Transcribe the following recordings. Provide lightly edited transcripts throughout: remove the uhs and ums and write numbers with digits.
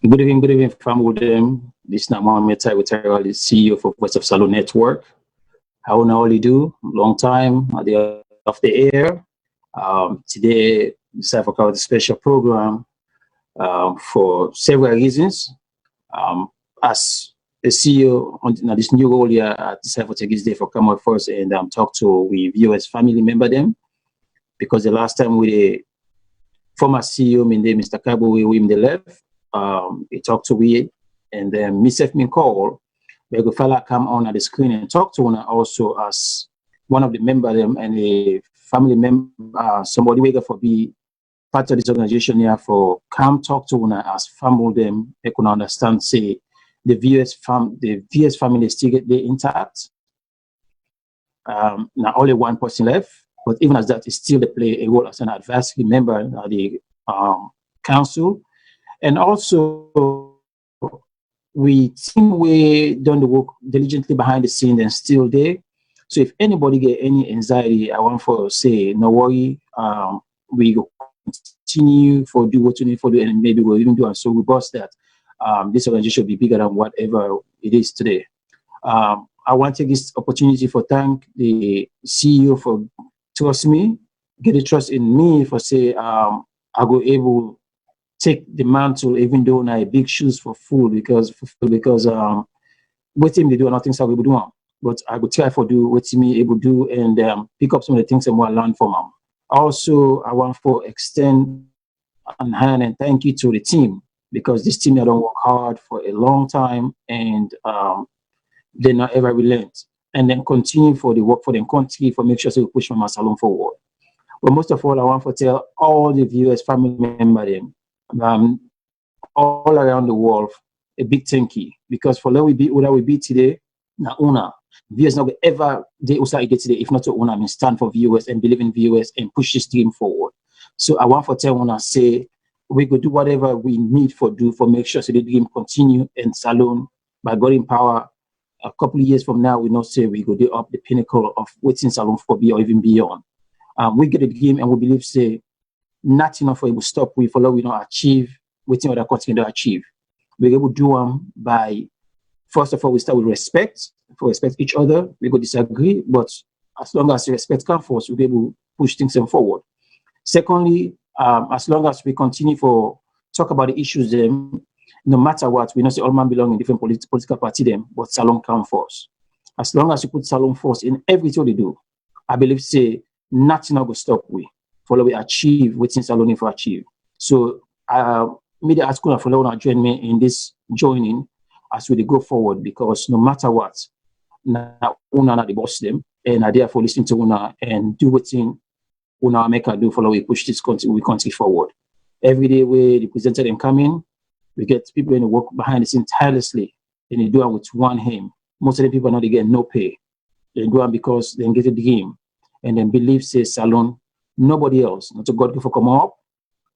Good evening, family with them. This is Mohammed Taiwo, the CEO for Voice of SALONE Network. How now you do? Long time at the of the air. Today, decided to cover the special program for several reasons. As a CEO on this new role here, I decided to take this day for come out first and talk to we viewers, family member them, because the last time we former CEO, my name Mr. Kabo, we him the left. He talked to we, and then myself me call. We go fella come on at the screen and talk to one also as one of the member them and a family member, somebody we for be part of this organization here for come talk to one as family them. They can understand say the VS family still get they intact. Now only one person left, but even as that, it still they play a role as an advisory member of the council. And also, we team we done the work diligently behind the scene and still there. So if anybody get any anxiety, I want for say, no worry, we go continue for do what you need for do, and maybe we'll even do and so robust that this organization will be bigger than whatever it is today. I want to take this opportunity for thank the CEO for trust me, get the trust in me for say I go able take the mantle even though I big shoes for full because with him they do nothing so we will do. But I would try for do what me able to do and pick up some of the things I want to learn from him. Also, I want for extend a hand and thank you to the team because this team I don't work hard for a long time and they not ever relent and then continue for the work for them country for make sure so we push my salon forward. But most of all, I want to tell all the viewers, family members, all around the world, a big thank you because for where we be today, na una viewers not ever they also get today if not to una I mean stand for viewers and believe in viewers and push this dream forward. So I want to tell una say we go do whatever we need for do for make sure so the dream continue and salon by God in power. A couple of years from now, we not say we go do up the pinnacle of waiting salon for be or even beyond. We get a dream and we believe say nothing enough for able to stop we follow we not achieve waiting other continue to achieve. We're able to do them by first of all we start with respect for respect each other. We go disagree, but as long as respect comes for us, we'll be able to push things forward. Secondly, as long as we continue for talk about the issues them, no matter what, we know say all man belong in different political party them, but salon come first. As long as you put salon first in everything they do, I believe say nothing will stop we. Follow we achieve within salon for achieve. So media article follow now join me in this joining as we go forward because no matter what, now una the boss them and I therefore listen to una and do what thing una make her do follow we push this country forward. Every day we represent them coming, we get people in the work behind the scene tirelessly and they do it with one aim. Most of the people now they get no pay. They do it because they get a dream and then believe say salon, nobody else, not to God for come up,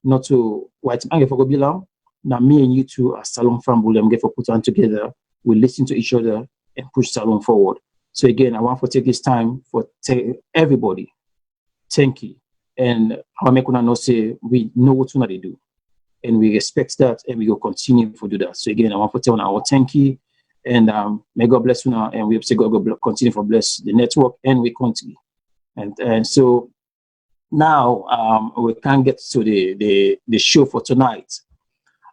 not to white man for go belong. Now me and you two as salon family them get for put on together. We listen to each other and push salon forward. So again, I want to take this time for everybody. Thank you. And how make una know say we know what they do. And we respect that and we will continue to do that. So again, I want to tell our thank you and may God bless you now and we say God continue to bless the network and we continue. And so now we can get to the show for tonight.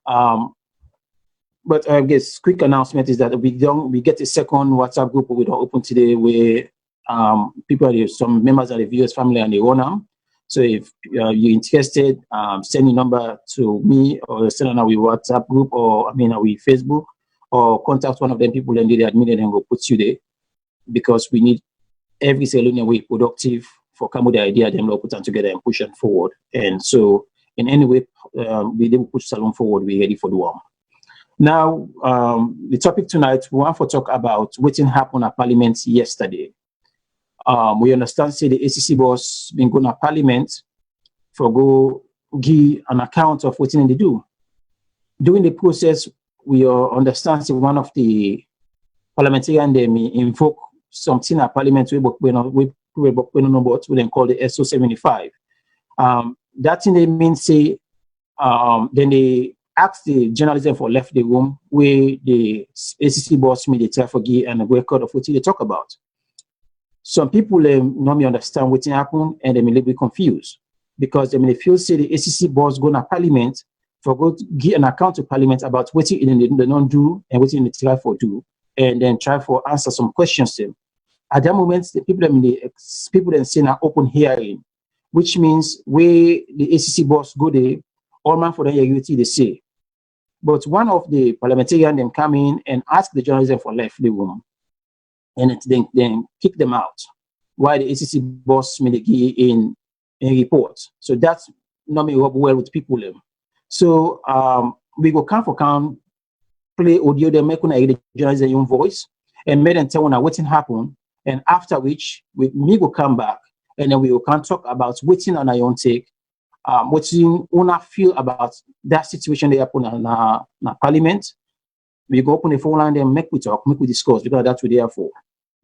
But I guess quick announcement is that we get a second WhatsApp group we don't open today where people some members of the viewers family and they own them. So if you're interested, send your number to me or send on our WhatsApp group or our Facebook or contact one of them people and do the admin and then we'll put you there because we need every salon way productive for come with the idea then we'll put them together and push them forward. And so in any way we will push salon forward, we're ready for the one. Now the topic tonight we want to talk about what happened at Parliament yesterday. We understand say the ACC boss been going to Parliament for go give an account of what they do. During the process, we understand say one of the parliamentarians they may invoke something at Parliament we then call the SO 75. That thing they mean say then they ask the journalism for left the room where the ACC boss made a try for give and a record of what they talk about. Some people not me understand what happened and they may a little bit confused because they may feel say the ACC boss go to parliament for go to give an account to parliament about what they don't do and what they try for do, and then try for answer some questions to them. At that moment, the people then say an open hearing, which means where the ACC boss go there, all man for the unity they say. But one of the parliamentarians then come in and ask the journalism for left the room, and then kick them out. Why the ACC boss made in report. So that's not me rub well with people. So we go count for count, play audio, then make the journalism own voice, and make them tell when what's happen. And after which me go come back, and then we will can talk about waiting on our own take. What you wanna feel about that situation they happen in parliament. We go open the phone line and make we talk, make we discuss, because that's what they are for.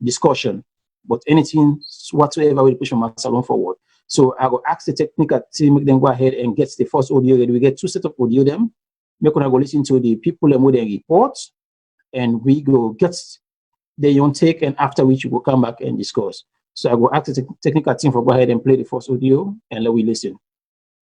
Discussion. But anything whatsoever we push on my salon forward. So I go ask the technical team, make them go ahead and get the first audio ready. We get 2 sets of audio them. Make when I go listen to the people and what they report, and we go get their own take, and after which we will come back and discuss. So I go ask the technical team for go ahead and play the first audio and let we listen.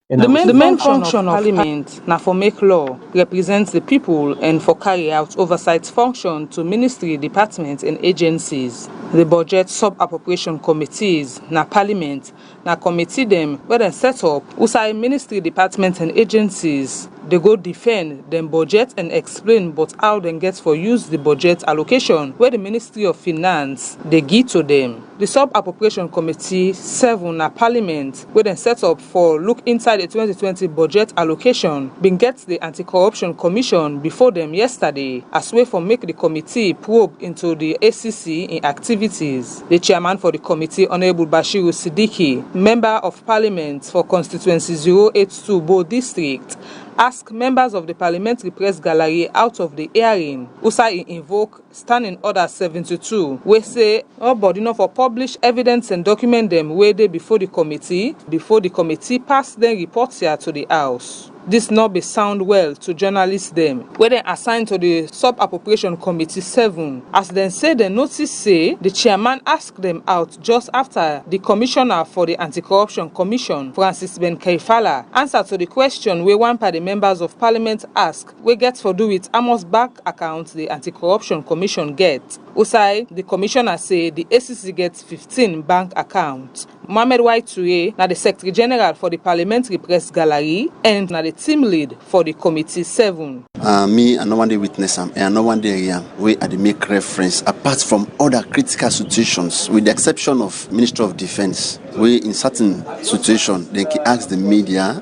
The main function of Parliament now for make law, represents the people, and for carry out oversight function to ministry, departments and agencies. The budget sub-appropriation committees na Parliament na committee them where they set up usai ministry, departments and agencies. They go defend them budget and explain but how they get for use the budget allocation where the Ministry of Finance they give to them. The sub-appropriation committee 7 na Parliament where they set up for look inside the 2020 budget allocation been get the Anti-Corruption Commission before them yesterday as way for make the committee probe into the ACC in activities. The chairman for the committee, Honorable Bashiru Siddiqui, member of Parliament for constituency 082 Bo District, ask members of the parliamentary press gallery out of the hearing. Usai invoke standing order 72, where say nobody not for publish evidence and document them where they before the committee pass their reports here to the house. This not be sound well to journalists them, where they assigned to the sub-appropriation committee 7. As then say the notice say the chairman asked them out just after the commissioner for the Anti-Corruption Commission, Francis Ben Kaifala, answer to the question where one part the members of parliament ask, we get for do it Amos bank account the Anti-Corruption Commission get. Usai, the commissioner say the ACC gets 15 bank accounts. Mohamed Waiture, na the Secretary General for the Parliamentary Press Gallery, and na the team lead for the Committee 7. Me, I no one day witness and I no one day we are the make reference apart from other critical situations, with the exception of Ministry of Defense. We in certain situations they can ask the media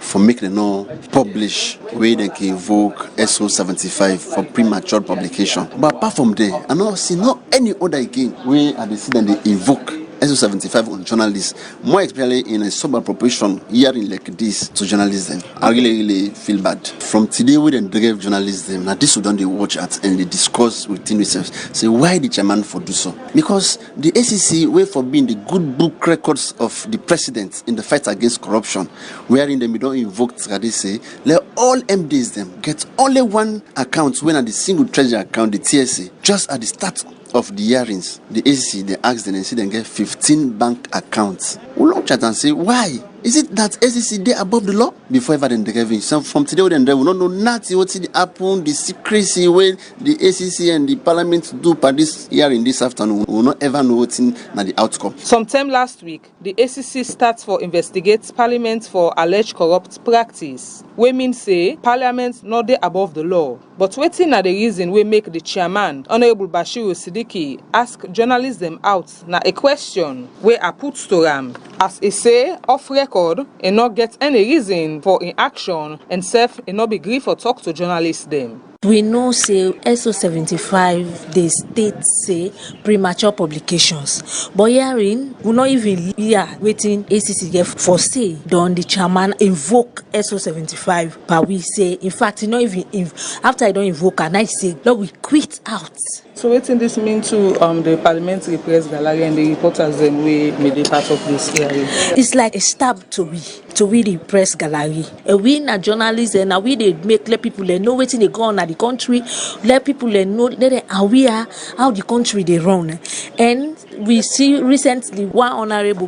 for make them know publish where they can invoke SO75 for premature publication. But apart from there, I don't see no any other again where at the then they invoke SO75 on journalists, more especially in a sub-appropriation hearing like this to journalism. I really feel bad. From today, we then drive journalism. Now this would they watch at and they discuss within themselves. Say why the chairman for do so? Because the ACC way for being the good book records of the president in the fight against corruption, wherein they don't invoke say let all MDs them get only one account when at the single treasury account, the TSA, just at the start of the hearings, the ACC, they ask them and see them get 15 bank accounts. We look at and say, why? Is it that ACC they above the law? Before ever then driving. So from today we will not know nothing what the happen, the secrecy when the ACC and the parliament do per this hearing this afternoon. We will not ever know what's in the outcome. Sometime last week, the ACC starts for investigate parliament for alleged corrupt practice. We mean say parliament not they above the law. But waiting at the reason we make the chairman, Honorable Bashiru Siddiqui, ask journalists them out. Now a question where I put to them. As he say, off record, and not get any reason for inaction, and self and not be grief or talk to journalists them. We know say SO75 the state say premature publications, but hearing we not even hear waiting ACC get for say don the chairman invoke SO75, but we say in fact not even after I don't invoke and I say no we quit out So what does this mean to the parliamentary press gallery and the reporters them we made a part of this hearing? It's like a stab to we the press gallery. We na journalists and we they let people know wetin they go on at the country, let people know let them aware how the country they run. And we see recently one honorable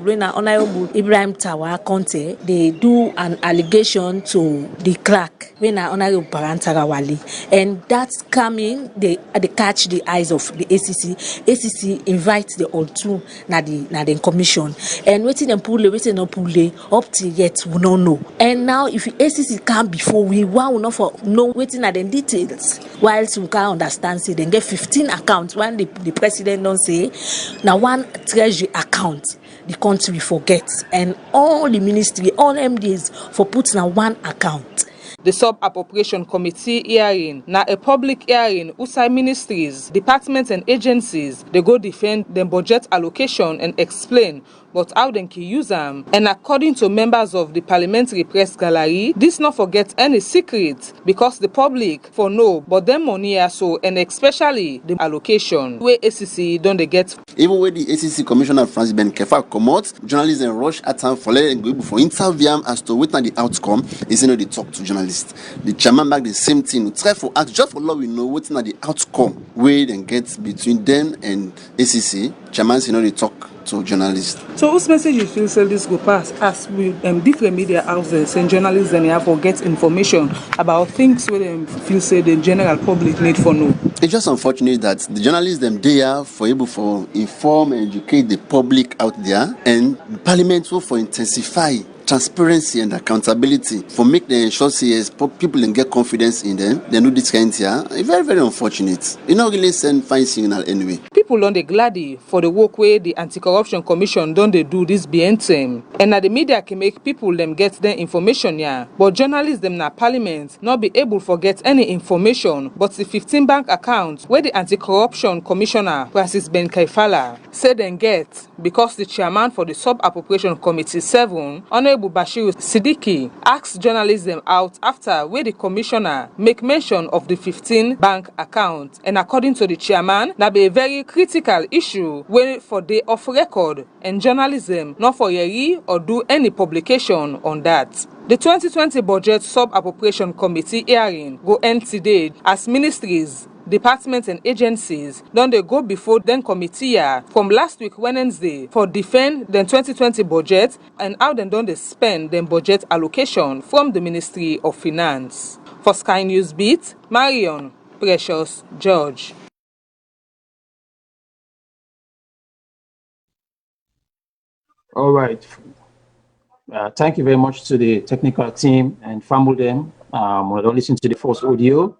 Ibrahim Tawa Conte, they do an allegation to the clerk when honorable Barantarawali, and that's coming they catch the eyes of the ACC invites the all two na the commission, and waiting and pull up to yet we don't know. And now if the ACC come before we want not for know waiting at the details, whilst we can understand say then get 15 accounts when the president don't say now one treasury account the country forgets, and all the ministry all MDs for putting on one account. The Sub-Appropriation Committee hearing na a public hearing usai ministries, departments and agencies they go defend them budget allocation and explain but how they can use them. And according to members of the parliamentary press gallery, this not forget any secret because the public for know but them money also, and especially the allocation where ACC don't they get. Even when the ACC Commissioner Francis Ben Kefa come out, journalists and rush at time for letting go for interview as to what the outcome is. They talk to journalists. The chairman back the same thing. We try for ask just for law we know what's the outcome where they get between them and ACC. Chairman they talk to journalists. So whose message you feel say this go pass as we different media houses and journalists then have to get information about things where they feel say the general public need for know? It's just unfortunate that the journalists them there for able for inform and educate the public out there, and the parliament will for intensify transparency and accountability for make the ensure CS people and get confidence in them. They know this kind here. It's very, very unfortunate. You not really send fine signal anyway. People don't they glad for the work where the Anti-Corruption Commission don't they do this behind them. And now the media can make people them get their information here. But journalists them na parliament not be able to get any information but the 15 bank accounts where the Anti-Corruption Commissioner Francis Ben Kaifala said then get because the chairman for the Sub-Appropriation Committee 7 Honorable Bashir Siddiqui asked journalists them out after where the commissioner make mention of the 15 bank accounts, and according to the chairman that be a very critical issue where for day off record and journalism not for a or do any publication on that. The 2020 budget Sub-Appropriation Committee hearing go end today as ministries, departments and agencies don't they go before then committee from last week Wednesday for defend the 2020 budget and how then don't they spend them budget allocation from the Ministry of Finance. For Sky News Beat, Marion Precious George. All right. Thank you very much to the technical team and family them. We'll listen to the first audio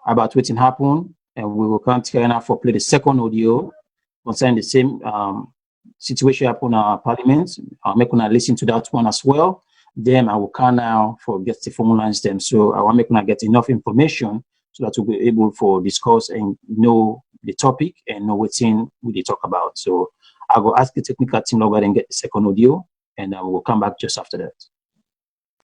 about what happened, and we will come together now for play the second audio concerning the same situation happen in our parliament. I'll make una listen to that one as well. Then I will come now for get the formalize them. So I want make una get enough information so that we'll be able for discuss and know the topic and know what thing we talk about. So I will ask the technical team to go ahead and get the second audio, and we'll come back just after that.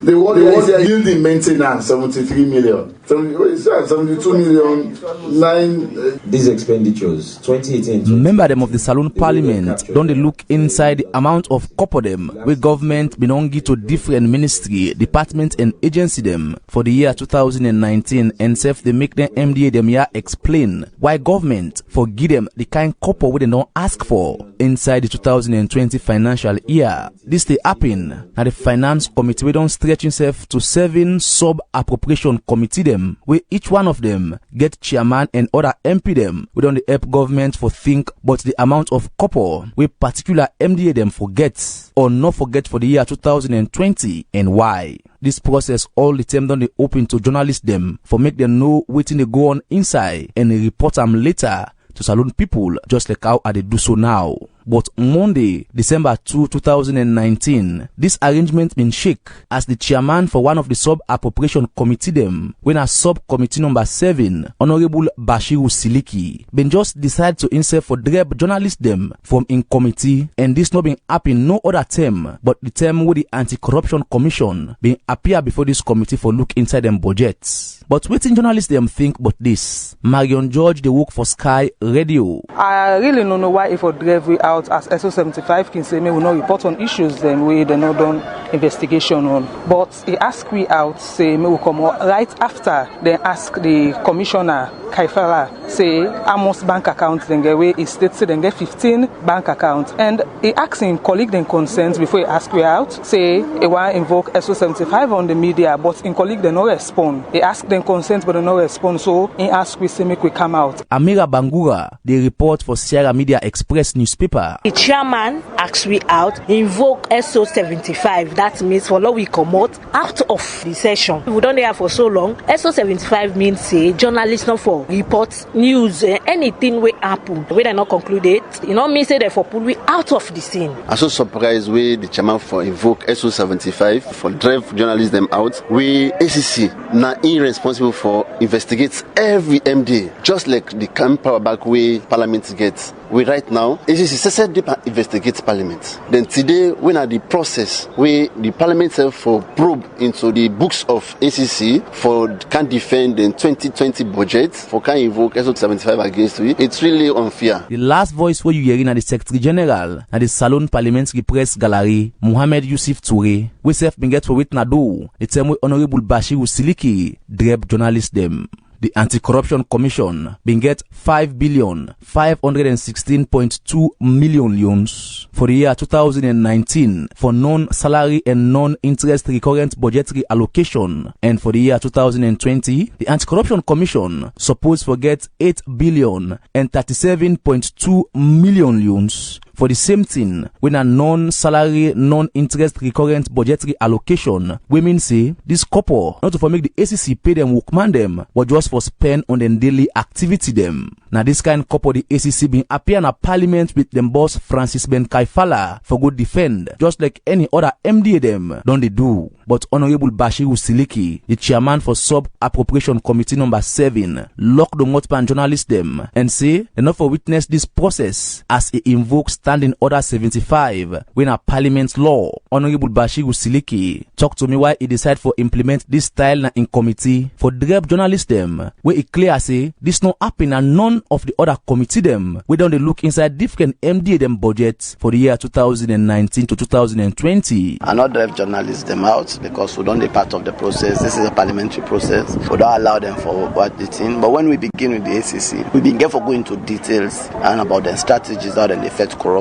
The one building maintenance 73 million, 72 million, 9. These expenditures 2018. Member them of the SALONE Parliament don't they look inside the amount of copper them where government belong to different ministry, department and agency them for the year 2019, and self they make them MDA them here explain why government forgive them the kind copper we they don't ask for inside the 2020 financial year. This they happen now the finance committee we don't stretch himself to 7 sub-appropriation committee them where each one of them get chairman and other MP them we don't help government for think but the amount of copper we particular MDA them forget or not forget for the year 2020 and why. This process all the time don't they open to journalists them for make them know waiting they go on inside and they report them later to SALONE people just like how they do so now. But Monday, December 2, 2019, this arrangement been shake as the chairman for one of the sub-appropriation committee them, when a subcommittee number 7, Honorable Bashiru Siliki, been just decide to insert for dreb journalists them from in committee, and this not been happen no other term, but the term with the Anti-Corruption Commission been appear before this committee for look inside them budgets. But waiting journalists them think about this. Marion George, they work for Sky Radio. I really don't know why if for drive we out as SO75 can say me will not report on issues then we they not done investigation on. But he ask we out say me will come out right after then ask the commissioner Kaifala say Amos bank account then get way he states then get 15 bank accounts and he asking colleague then consent before he ask we out say he want invoke SO75 on the media but in colleague they no respond. He ask them consent but they no respond so he ask we say make we come out. Amira Bangura, they report for Sierra Media Express newspaper. The chairman asks we out, invoke SO75. That means for law we come out of the session. We don't there for so long. SO75 means say journalists not for reports, news, anything we happen. We are not concluded. You know me say therefore pull we out of the scene. I'm so surprised with the chairman for invoke SO75 for drive journalists them out. We ACC now irresponsible for investigate every MD just like the power back way Parliament gets. We right now ACC said they investigate Parliament. Then today when at the process where the Parliament self for probe into the books of ACC for can defend the 2020 budget for can invoke SO75 against it. It's really unfair. The last voice where you hearing at the Secretary General at the SALONE Parliamentary Press Gallery, Mohamed Yusuf Toure, we self been get for it Nado, the same way Honorable Bashiru Siliki, dreb journalists them. The Anti-Corruption Commission been get 5,516.2 million loans for the year 2019 for non-salary and non-interest recurrent budgetary allocation, and for the year 2020, the Anti-Corruption Commission supposed to get 8,037.2 million loans for the same thing when a non-salary, non-interest recurrent budgetary allocation. Women say this couple not to make the ACC pay them workman them, but just for spend on them daily activity them. Now this kind couple the ACC been appear in a parliament with them boss Francis Ben Kaifala for good defend, just like any other MD them don't they do. But Honorable Bashiru Siliki, the chairman for sub-appropriation committee number 7, lock the Motpan journalists them and say they not for witness this process as it invokes Standing Order 75 when a parliament law. Honorable Bashiru Siliki talk to me why he decide for implement this style in committee for dreb journalists them, where it clear say this no happen and none of the other committee them we don't look inside different MD them budgets for the year 2019 to 2020. I not drive journalists them out because we don't be part of the process. This is a parliamentary process. We don't allow them for what the thing. But when we begin with the ACC, we begin for going into details and about the strategies how they affect corruption.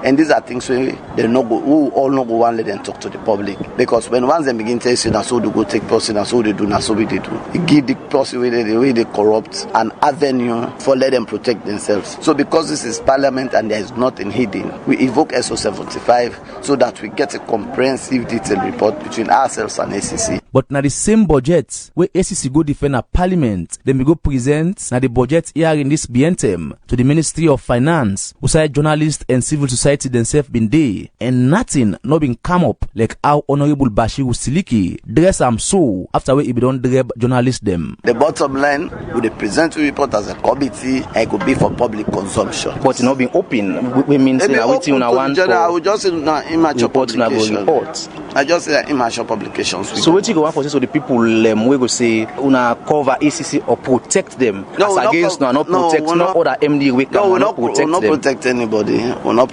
And these are things we all no go one let them talk to the public. Because when once they begin to say that's so they go take person, that's so they do, that's so they do. It give the person the way they corrupt an avenue for let them protect themselves. So because this is parliament and there is nothing hidden, we evoke SO75 so that we get a comprehensive detailed report between ourselves and ACC. But now the same budget where ACC go defend a parliament, then we go present now the budget here in this BNTM to the Ministry of Finance, who side journalists and civil society themselves been there, and nothing not been come up like how Honorable Bashiru Siliki dress am so after we be don't dreb journalists them. The bottom line, we present the report as a committee and it could be for public consumption. But it not being open, we mean say we till now one for I will just say immature publications. Report. I just say immature publications. So what you go want for so the people we go say una cover ACC or protect them as against not protect not other MD we can not protect them. We not protect anybody. We not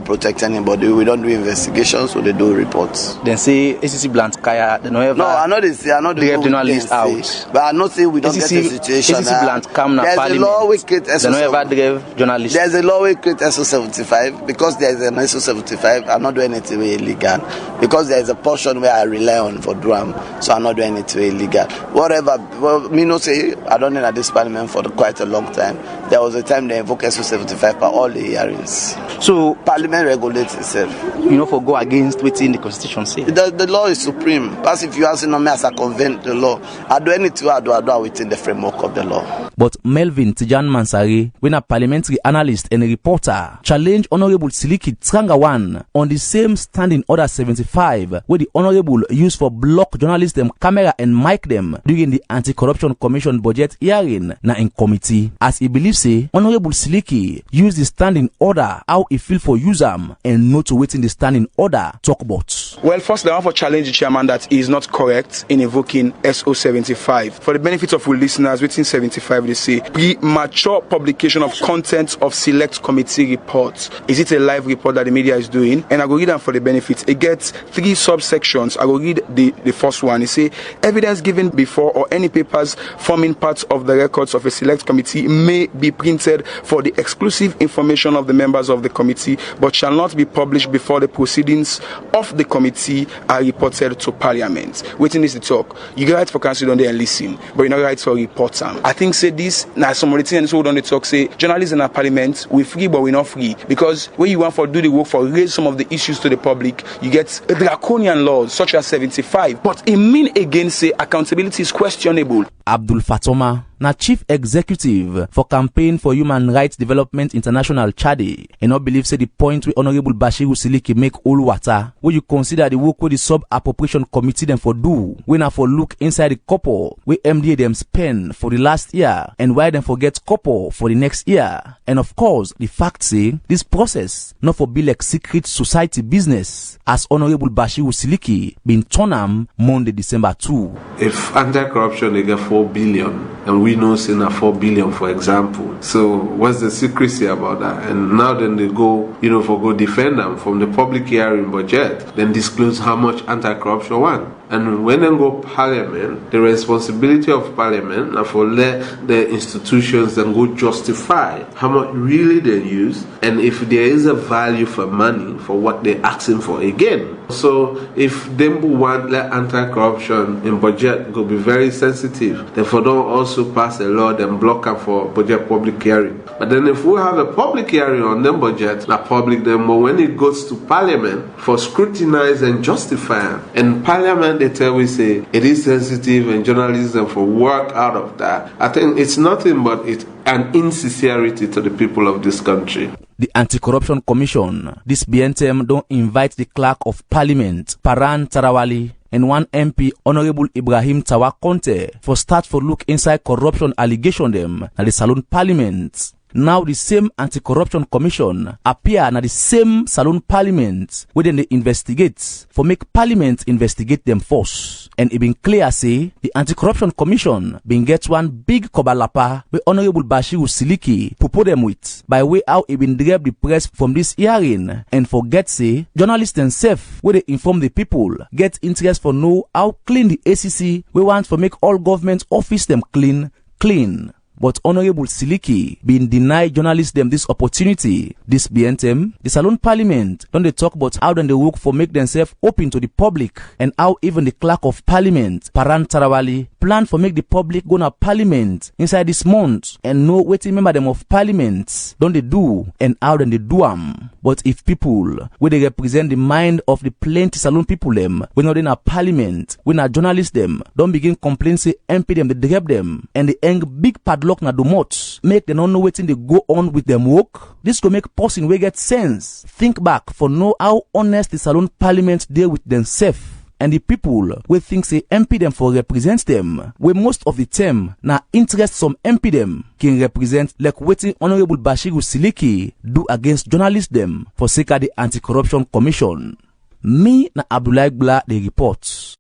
protect anybody. We don't do investigations, so they do reports. Then say ACC Blunt Kaya they no ever. No, I know they say I know they journalists out. But I not say we don't ACC, get a situation. ACC Blunt come na parliament. There's a law we create SO75. They no ever drive journalists. There's a law we create SO75 because there's an SO75. I'm not doing anything illegal because there's a portion where I rely on for drum, so I'm not doing anything illegal. Whatever. Well, me no say I don't know at this parliament for quite a long time. There was a time they invoked SO75 for all the hearings. So parliament regulates itself. You know, for go against within the constitution say. The law is supreme. But if you ask me as I convent the law, I do anything I do within the framework of the law. But Melvin Tijan Mansari, when a parliamentary analyst and a reporter, challenged Honorable Siliki Trangawan on the same standing order 75, where the Honorable used for block journalists them camera and mic them during the Anti-Corruption Commission budget hearing na in committee. As he believes say, Honorable Siliki used the standing order how he feel for use them and not to wait in the standing order talk about. Well, first, I want to challenge the chairman that he is not correct in invoking SO 75. For the benefit of our listeners, within 75 they say premature publication of content of select committee reports. Is it a live report that the media is doing? And I go read them for the benefit. It gets 3 subsections. I go read the first one. It say evidence given before or any papers forming part of the records of a select committee may be printed for the exclusive information of the members of the committee, but shall not be published before the proceedings of the committee are reported to Parliament. Waiting is the talk. You get right for council on there and listen, but you're not right for report. I think say this now some of the things hold on the talk say journalists in our parliament we free but we're not free, because when you want for do the work for raise some of the issues to the public, you get draconian laws such as 75. But it mean again say accountability is questionable. Abdul Fatoma, na chief executive for Campaign for Human Rights Development International Chadi, and not believe say the point where Honorable Bashiru Siliki make all water, where you consider the work where the sub-appropriation committee them for do, when I for look inside the couple where MDA them spend for the last year, and why them forget couple for the next year. And of course, the fact say, this process not for be like secret society business, as Honorable Bashiru Siliki been turned Monday, December 2. If anti-corruption they get 4 billion, and we know say na 4 billion for example, so what's the secrecy about that? And now then they go, for go defend them from the public hearing budget, then disclose how much anti-corruption want. And when they go Parliament, the responsibility of Parliament now for let the institutions then go justify how much really they use, and if there is a value for money for what they're asking for again. So if them want let anti-corruption in budget go be very sensitive, therefore don't also pass a law then block them for budget public hearing. But then if we have a public hearing on them budget, not public them, but when it goes to Parliament for scrutinize and justify, and Parliament they tell we say it is sensitive and journalism for work out of that, I think it's nothing but it's an insincerity to the people of this country. The Anti-Corruption Commission, this BNTM don't invite the Clerk of Parliament, Paran Tarawali, and one MP, Honorable Ibrahim Tawa Conte, for start for look inside corruption allegation them at the SALONE Parliament. Now the same Anti-Corruption Commission appear at the same SALONE Parliament where they investigate for make Parliament investigate them first. And it been clear say the Anti-Corruption Commission been get one big kobalapa where Honorable Bashiru Siliki pupo them with by way how it been drive the press from this hearing, and forget say journalists themselves where they inform the people get interest for know how clean the ACC we want for make all government office them clean. But Honorable Siliki been denied journalists them this opportunity. This BNTM, the SALONE Parliament, don't they talk about how then they work for make themselves open to the public, and how even the Clerk of Parliament, Paran Tarawali, plan for make the public go to Parliament inside this month and know what member them of Parliament don't they do and how then they do them. But if people where they represent the mind of the plenty SALONE people them, when not in a Parliament, when a journalist them don't begin complain say MP them they grab them and they hang big padlock na domot, make them not know waiting they go on with them work. This go make person we get sense think back for know how honest the SALONE Parliament deal with themselves. And the people we think say MP them for represent them, where most of the time na interest some MP them can represent like waiting Honorable Bashiru Siliki do against journalists them for sake of the Anti-Corruption Commission. Me na Abdullah Bla the report.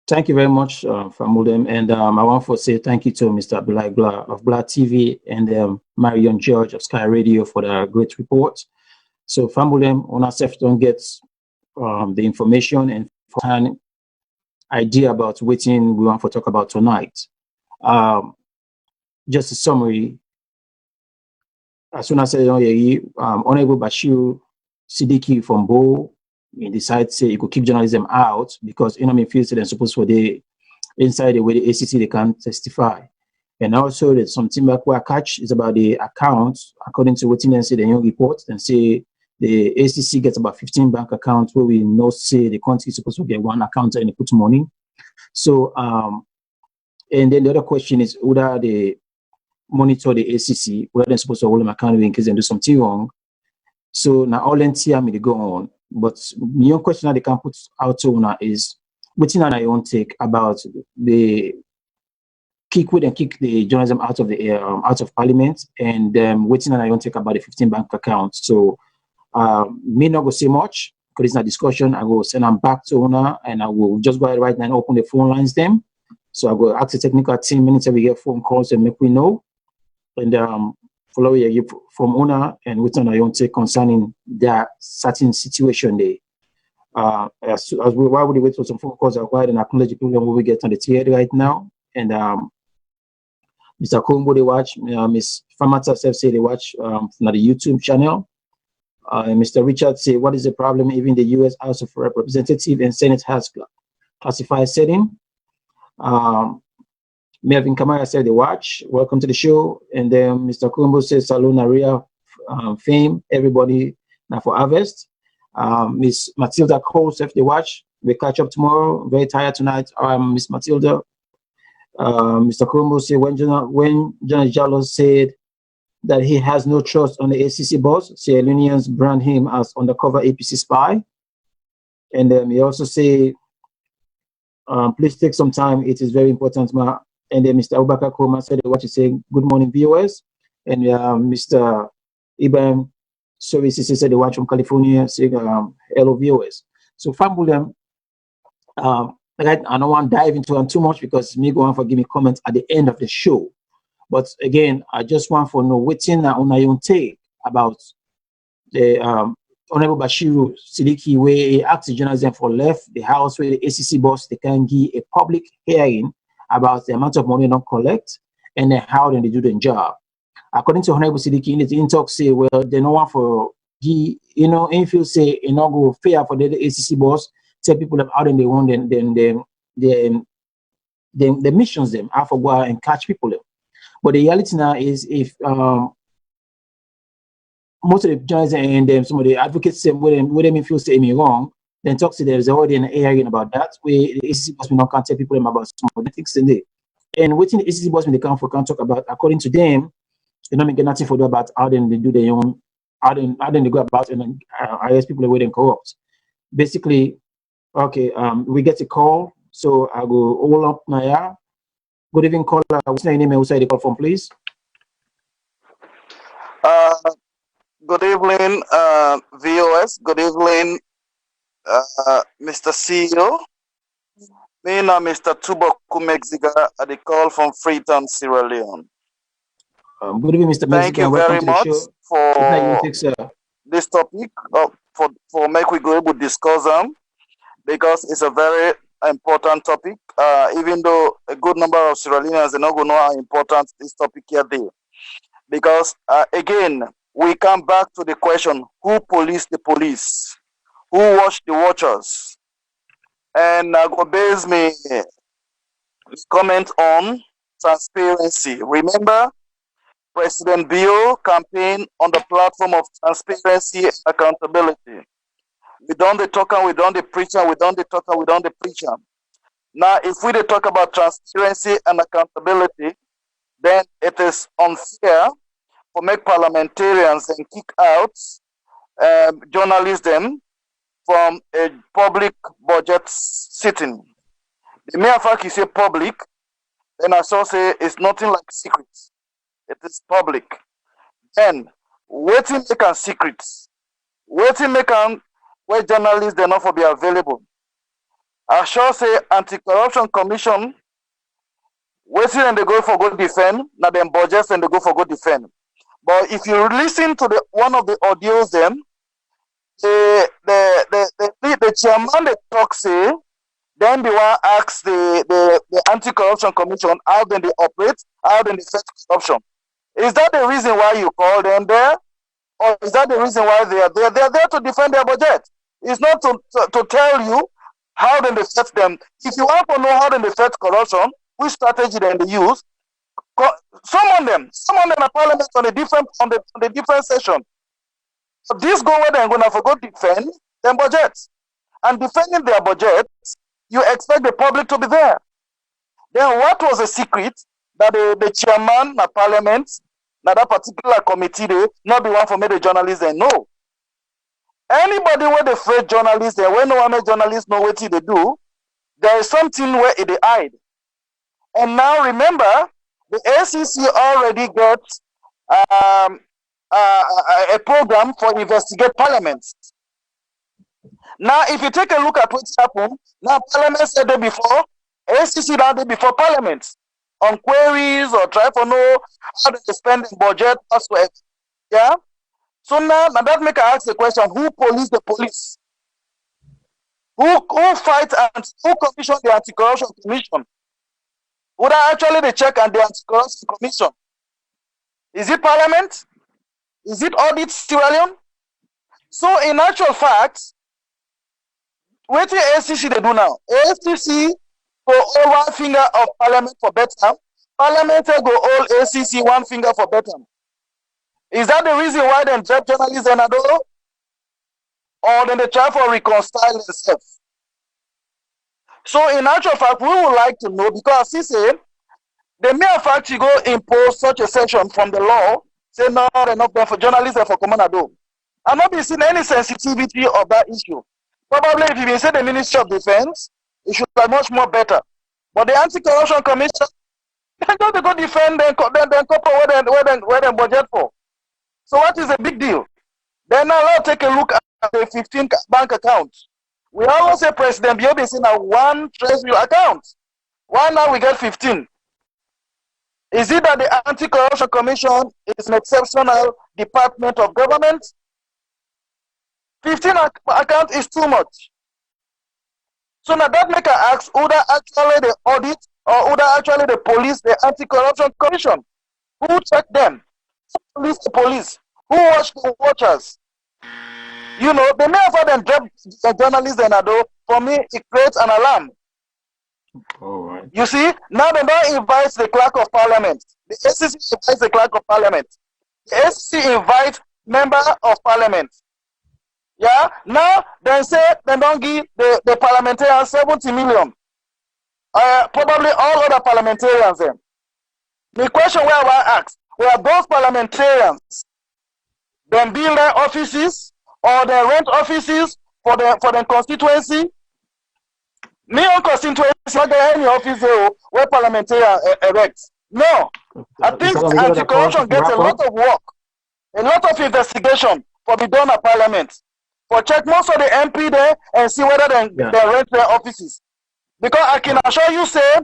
Thank you very much, Famulem, and I want to say thank you to Mr. Abdullah Bla of Bla TV and Marion George of Sky Radio for the great report. So Famulem, on ourselves don't get the information and an idea about what we want to talk about tonight. Just a summary. As soon as I say, Honorable Bashiru Siddiqui from Bo, he decided say he could keep journalism out because feels they're supposed to be inside the way the ACC they can't testify. And also there's something back where I catch is about the accounts, according to what they say the new report, and say the ACC gets about 15 bank accounts where we know say the country is supposed to get one account and they put money. So, and then the other question is whether they monitor the ACC, whether they're supposed to hold them accountable in case they do something wrong. So now all NTM they go on. But the young question that they can put out to now is what's I own take about the kick the journalism out of parliament, and waiting I own take about the 15 bank accounts. So me not go say much because it's not discussion. I will send them back to owner and I will just go ahead right now and open the phone lines them. So I go ask the technical team minutes we get phone calls and make we know. And follow you from owner and what's on I own take concerning that certain situation there. Why would we wait for some phone calls are quiet and acknowledge the people we get on the theater right now? And Mr. Kumbo they watch, Miss Famata self say they watch from the YouTube channel. And Mr. Richard say, what is the problem? Even the U.S. House of Representatives and Senate has classified setting. Melvin Kamara said they watch. Welcome to the show. And then Mr. Kumbo says SALONE area fame. Everybody now for harvest. Miss Matilda Cole said they watch. We catch up tomorrow. Very tired tonight. Miss Matilda. Mr. Kumbo said when John Jallo said that he has no trust on the ACC boss, Sierra Leoneans brand him as undercover APC spy. And he also say, please take some time. It is very important, ma. And then Mr. Abubakar Koma said what you say. Good morning, viewers. And Mr. Ibrahim Services said they watch from California, saying hello, viewers. So Fambulem, I don't want to dive into them too much because me go on for give me comments at the end of the show. But again, I just want to know what's in on your own take about the Honorable Bashiru Sidiki, where he asked the journalism for left the house where the ACC boss they can give a public hearing about the amount of money they don't collect and then how they do the job. According to Honorable Sidiki, in the talk say, well, they don't want for if you say you know go fair for the ACC boss, tell people them out and they want the missions them have to go out and catch people them. But the reality now is if most of the journalists and some of the advocates say where them feel say me wrong, then talk to them. There's already an hearing about that where the ACC boss not can't tell people them about some of the things in there. And within the ACC boss when they come for can't talk about according to them, they don't make nothing for them about how then they do their own how then they go about and arrest people where they corrupt. Basically, okay, we get a call, so I go all up now. Good evening, caller. What's your name and who's the call from, please? Good evening, VOS. Good evening, Mr. CEO. Me and Mr. Tuboku Mexica at the call from Freetown, Sierra Leone. Good evening, Mr. Mexica. Thank you very much for this topic, for make we go able to discuss them, because it's a very important topic. Even though a good number of Sierra Leoneans are not going to know how important this topic here is. Because again, we come back to the question, who police the police? Who watch the watchers? And I go base me comment on transparency. Remember, President Bio campaigned on the platform of transparency and accountability. We done the talker, we done the preacher, we done the talker, we done the preacher. Now, if we talk about transparency and accountability, then it is unfair for make parliamentarians and kick out journalism from a public budget sitting. The mere fact you say public, then I shall say it's nothing like secret. It is public. Then, waiting make a secret. Waiting make an where journalists they not for be available. I shall say Anti-Corruption Commission, waiting and they go for good defend, now them budgets and they go for good defend. But if you listen to one of the audios then, the chairman they talk say, then they want to ask the Anti-Corruption Commission how then they operate, how then they fight corruption. Is that the reason why you call them there? Or is that the reason why they are there? They are there to defend their budget. It's not to tell you how then they fight them. If you want to know how then they fight corruption, which strategy then they use, summon them at parliament on the different session. So this go where they're gonna forgo defend their budget. And defending their budget you expect the public to be there. Then what was the secret that the chairman of parliament, now that particular committee, they not the one for me the journalists they know. Anybody where they afraid journalists, they when no one journalists know what they do, there is something where they hide. And now remember, the ACC already got a program for investigate parliaments. Now, if you take a look at what's happened, now Parliament said that before, ACC now did before Parliament on queries or try to know how they spend the budget, whatsoever. Yeah? So now that make I ask the question, who police the police? Who fight and who commission the anti-corruption commission? Would I actually the check and the anti-corruption commission? Is it Parliament? Is it audit Sierra? So in actual fact, what the ACC they do now? ACC go all one finger of Parliament for better. Parliament go all ACC one finger for better. Is that the reason why they drop journalists and all? Or then they try to reconcile themselves? So in actual fact, we would like to know, because he said, the mere fact you go impose such a section from the law, say no, enough there for journalists and for Commando. I'm not seeing any sensitivity of that issue. Probably if you been say the Ministry of Defense, it should be much more better. But the Anti-Corruption Commission, they don't go defend them couple where they budget for. So what is the big deal? Then now let's take a look at the 15 bank accounts. We always say President Biobi is in a one treasury account. Why now we get 15? Is it that the Anti-Corruption Commission is an exceptional department of government? 15 account is too much. So now that make I ask, who that actually the audit or who that actually the police, the Anti-Corruption Commission? Who check them? Who police the police? Who watch the watchers? You know, the mere for them drop the journalists and ado, for me, it creates an alarm. All right. You see, now they don't invite the clerk of parliament. The ACC invites the clerk of parliament. The ACC invites member of parliament. Yeah, now they say they don't give the parliamentarians 70 million. Probably all other parliamentarians then. The question where I ask, were those parliamentarians then build their offices or they rent offices for the constituency? Me on constituency, not get any office there where parliamentarians erect. No. I think anti-corruption gets a lot of work, a lot of investigation for the done at parliament. For check most of the MP there and see whether they rent their offices. Because I can assure you, say,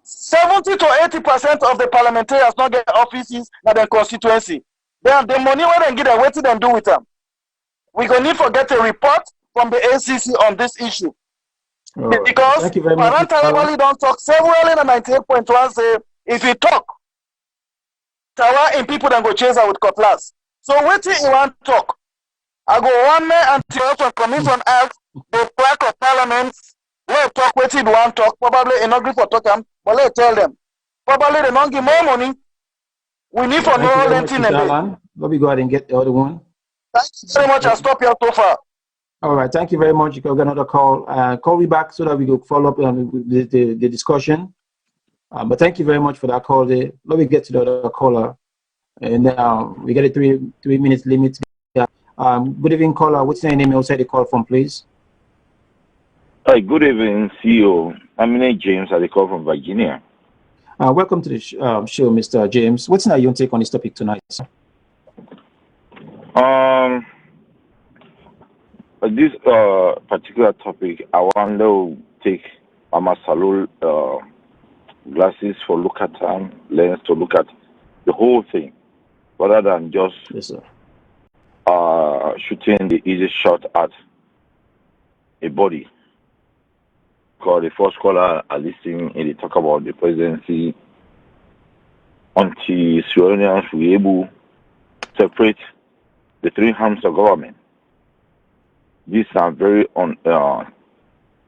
70 to 80% of the parliamentarians not get offices in their constituency. Then the money where they get them, what do they do with them? We're going to need to get a report from the ACC on this issue. Right. Because parental don't talk several in the 98.1 say, if you talk, Tawa in people then go chase her with cutlass. So what do you want to talk? I go one man anti-corruption commission ask the clerk of parliament, let talk what you want to talk, probably in agree for talk, but let tell them. Probably they don't give more money. We need for no renting and let me go ahead and get the other one. Thank you very much. I'll stop here so far. All right, thank you very much. You can get another call. Call me back so that we can follow up the discussion. But thank you very much for that call there. Let me get to the other caller. And we get a three minutes limit. Good evening, caller. What's your name outside the call from, please? Hi, good evening, CEO. I'm James. I call from Virginia. Welcome to the show, Mr. James. What's your take on this topic tonight, sir? This particular topic, I want to take my SALONE glasses for look at lens to look at the whole thing, rather than just shooting the easy shot at a body. Because the first caller I listened, they talk about the presidency until Syrians will be able to separate the three arms of government. These are very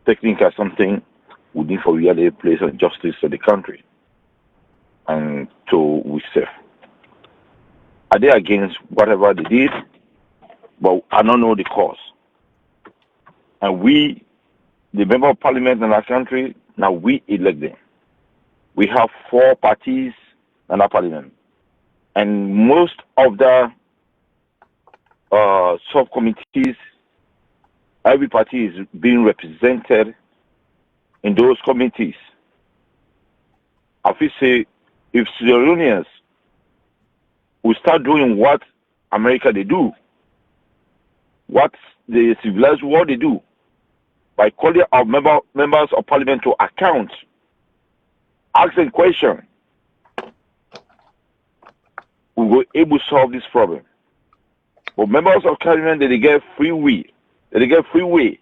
technical, something we need for really a place of justice for the country and to we serve. Are they against whatever they did? But I don't know the cause. And we the member of parliament in our country, now we elect them. We have 4 parties in our parliament. And most of the subcommittees, every party is being represented in those committees. I feel say if Sierra Leoneans will start doing what America they do, what the civilized world they do, by calling our members of parliament to account, asking questions, we will be able to solve this problem. But members of parliament, they get free will. They get free way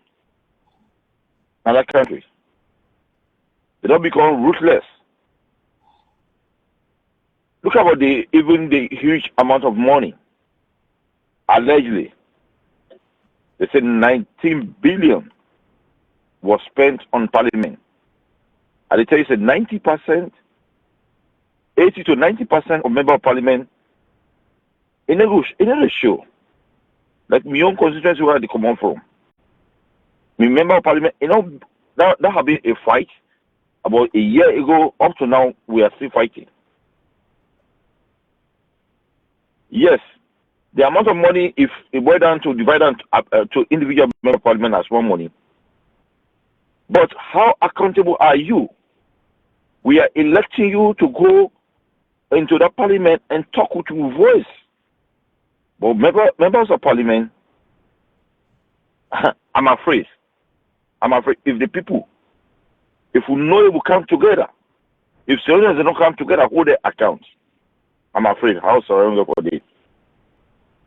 in that country. They don't become ruthless. Look about even the huge amount of money. Allegedly, they said 19 billion was spent on parliament. And they tell you said 90%, 80 to 90% of members of parliament in a show. Like my own constituency where they come on from. My member of parliament, that have been a fight about a year ago. Up to now, we are still fighting. Yes, the amount of money, if it boils down to divide to individual member of parliament as one money. But how accountable are you? We are electing you to go into the parliament and talk with your voice. But members of parliament, I'm afraid if the people, if we know it will come together, if citizens don't come together, hold their accounts, I'm afraid how surrender for this.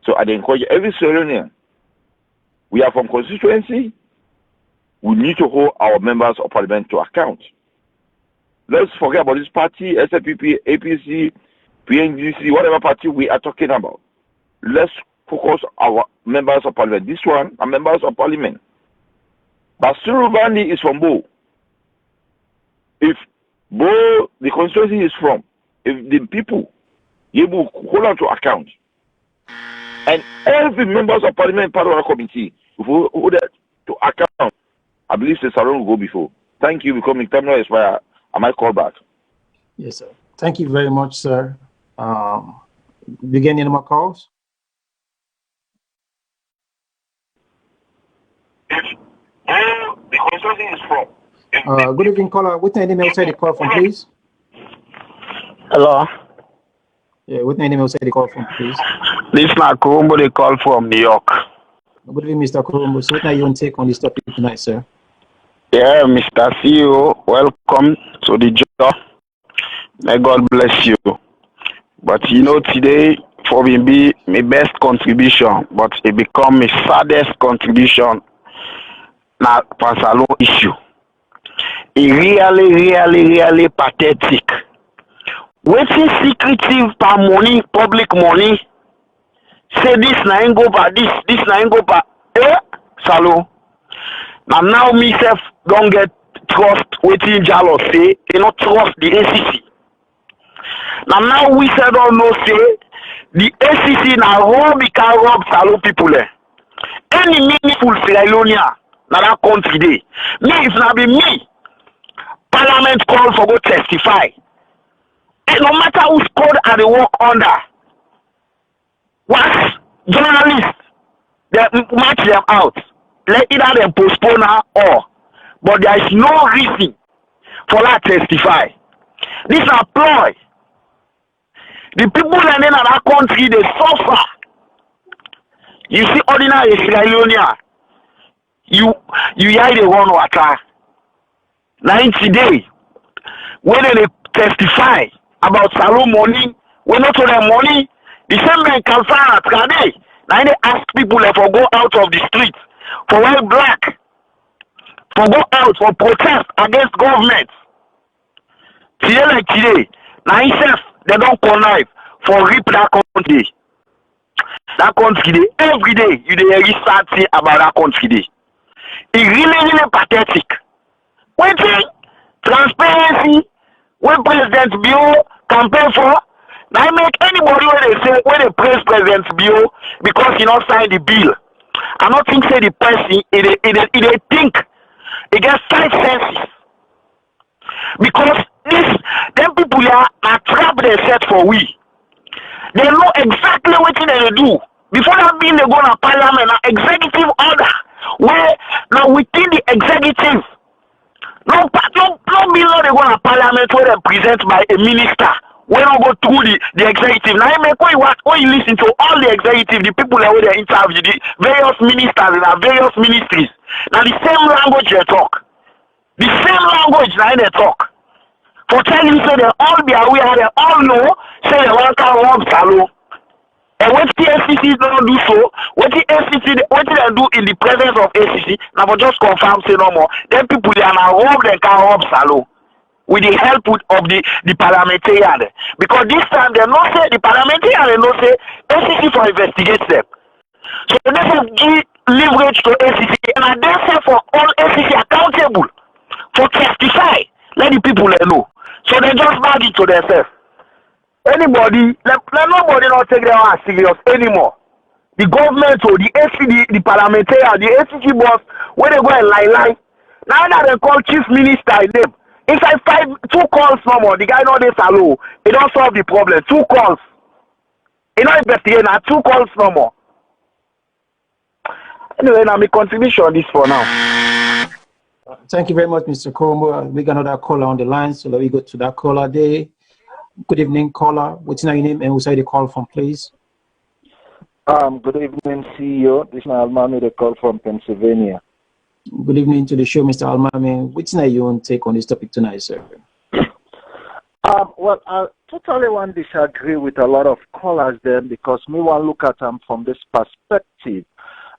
So I encourage every Sierra Leonean, we are from constituency, we need to hold our members of parliament to account. Let's forget about this party, SLPP, APC, PNGC, whatever party we are talking about. Let's focus our members of parliament. This one are members of parliament. But Surubandi is from Bo. If Bo, the constituency is from, if the people, you will hold on to account. And every members of parliament part of our committee, if we hold it to account, I believe the SALONE will go before. Thank you for coming. Time now expire. I might call back. Yes, sir. Thank you very much, sir. We get any more calls? If all the constituency is from. Good evening, caller. What name outside the call from, please? Hello. Yeah, what name outside the call from, please? This is Kurumbo, they call from New York. Good evening, Mr. Kurumbo. So what now you want to take on this topic tonight, sir? Yeah, Mr. CEO, welcome to the job. May God bless you. But you know, today for me be my best contribution, but it become my saddest contribution now for SALONE issue. It really pathetic. Waiting secretive per money, public money. Say this na ain't go by this na ain't go by SALONE. Now myself don't get trust waiting Jalo say, they not trust the ACC. Now we said don't know say the ACC now how we can rob SALONE people there. Any meaningful Sierra Leonean na that country day. Me if not be me, Parliament call for go testify. And no matter who's called and they work under, what journalists they match them out. Let either them postpone her or, but there is no reason for that to testify. This is a ploy. The people landing in that country they suffer. You see, ordinary Sierra Leonean, you hear the one water. 90 days when they testify about SALONE money, when not to their money, the same men can find at Kade. Now they ask people if for go out of the street. For white black, for go out for protest against government. Today like today, now himself they don't connive for rip that country. That country every day you dey start saying about that country day. It really pathetic. Waiting transparency when President Bio campaign for. Now make anybody when they say when they praise President Bio because he not signed the bill. I don't think say the person it think It gets 5 senses. Because them people are trap they set for we. They know exactly what they do. Before that being they go to parliament, executive order. Where now within the executive, no bill they go to parliament where they present by a minister. We don't go through the executive. Now you make when you listen to all the executive, the people that they interview, the various ministers in our various ministries. Now the same language they talk. The same language now they talk. For tell you say they all be aware, they all know, say they want to rob Salone. And what the SCC don't do so, what they do in the presence of SCC, now for just confirm say no more, then people they are now rob they can rob Salone with the help of the parliamentarian. Because this time they not say the parliamentarian they not say SCC for investigate them. So this is give leverage to SCC and they say for all SCC accountable for testify, let the people know. So they just bag it to themselves. Anybody, let nobody not take them as serious anymore. The government or the SC, the parliamentarian, the SCC boss, when they go and lie. Now that they call chief minister in them, inside 2 calls no more. The guy know this alone. He don't solve the problem. 2 calls. He not investigate now. 2 calls no more. Anyway, now my contribution on this for now. Thank you very much, Mr. Kombo. We got another caller on the line, so let me go to that caller there. Good evening, caller. What's your name and who's the call from, please? Good evening, CEO. This is Almami, the call from Pennsylvania. Good evening to the show, Mr. Almami. What's your take on this topic tonight, sir? Well, I totally want to disagree with a lot of callers then because me want to look at them from this perspective.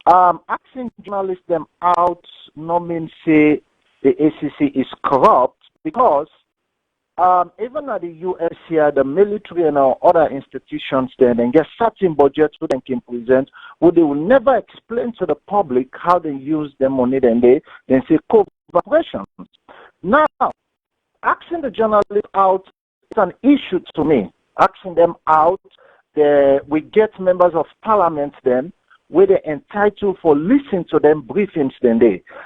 Asking journalists them out no mean say the ACC is corrupt because even at the US here, the military and our other institutions then get certain budgets who they can present, who they will never explain to the public how they use their money, then they say co-operations. Now, asking the journalists out is an issue to me. Asking them out, we get members of parliament then, where they're entitled for listening to them briefings then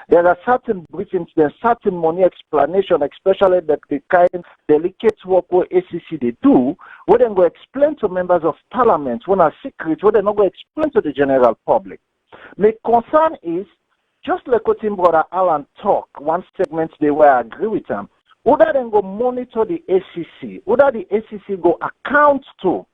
there are certain briefings, there's certain money explanation, especially that the kind delicate work where ACC they do, where they go explain to members of parliament when are secret, where they're not going to explain to the general public. My concern is, just like what Tim Brother Alan talk, one segment they were agree with them, whether they go monitor the ACC, whether the ACC go account to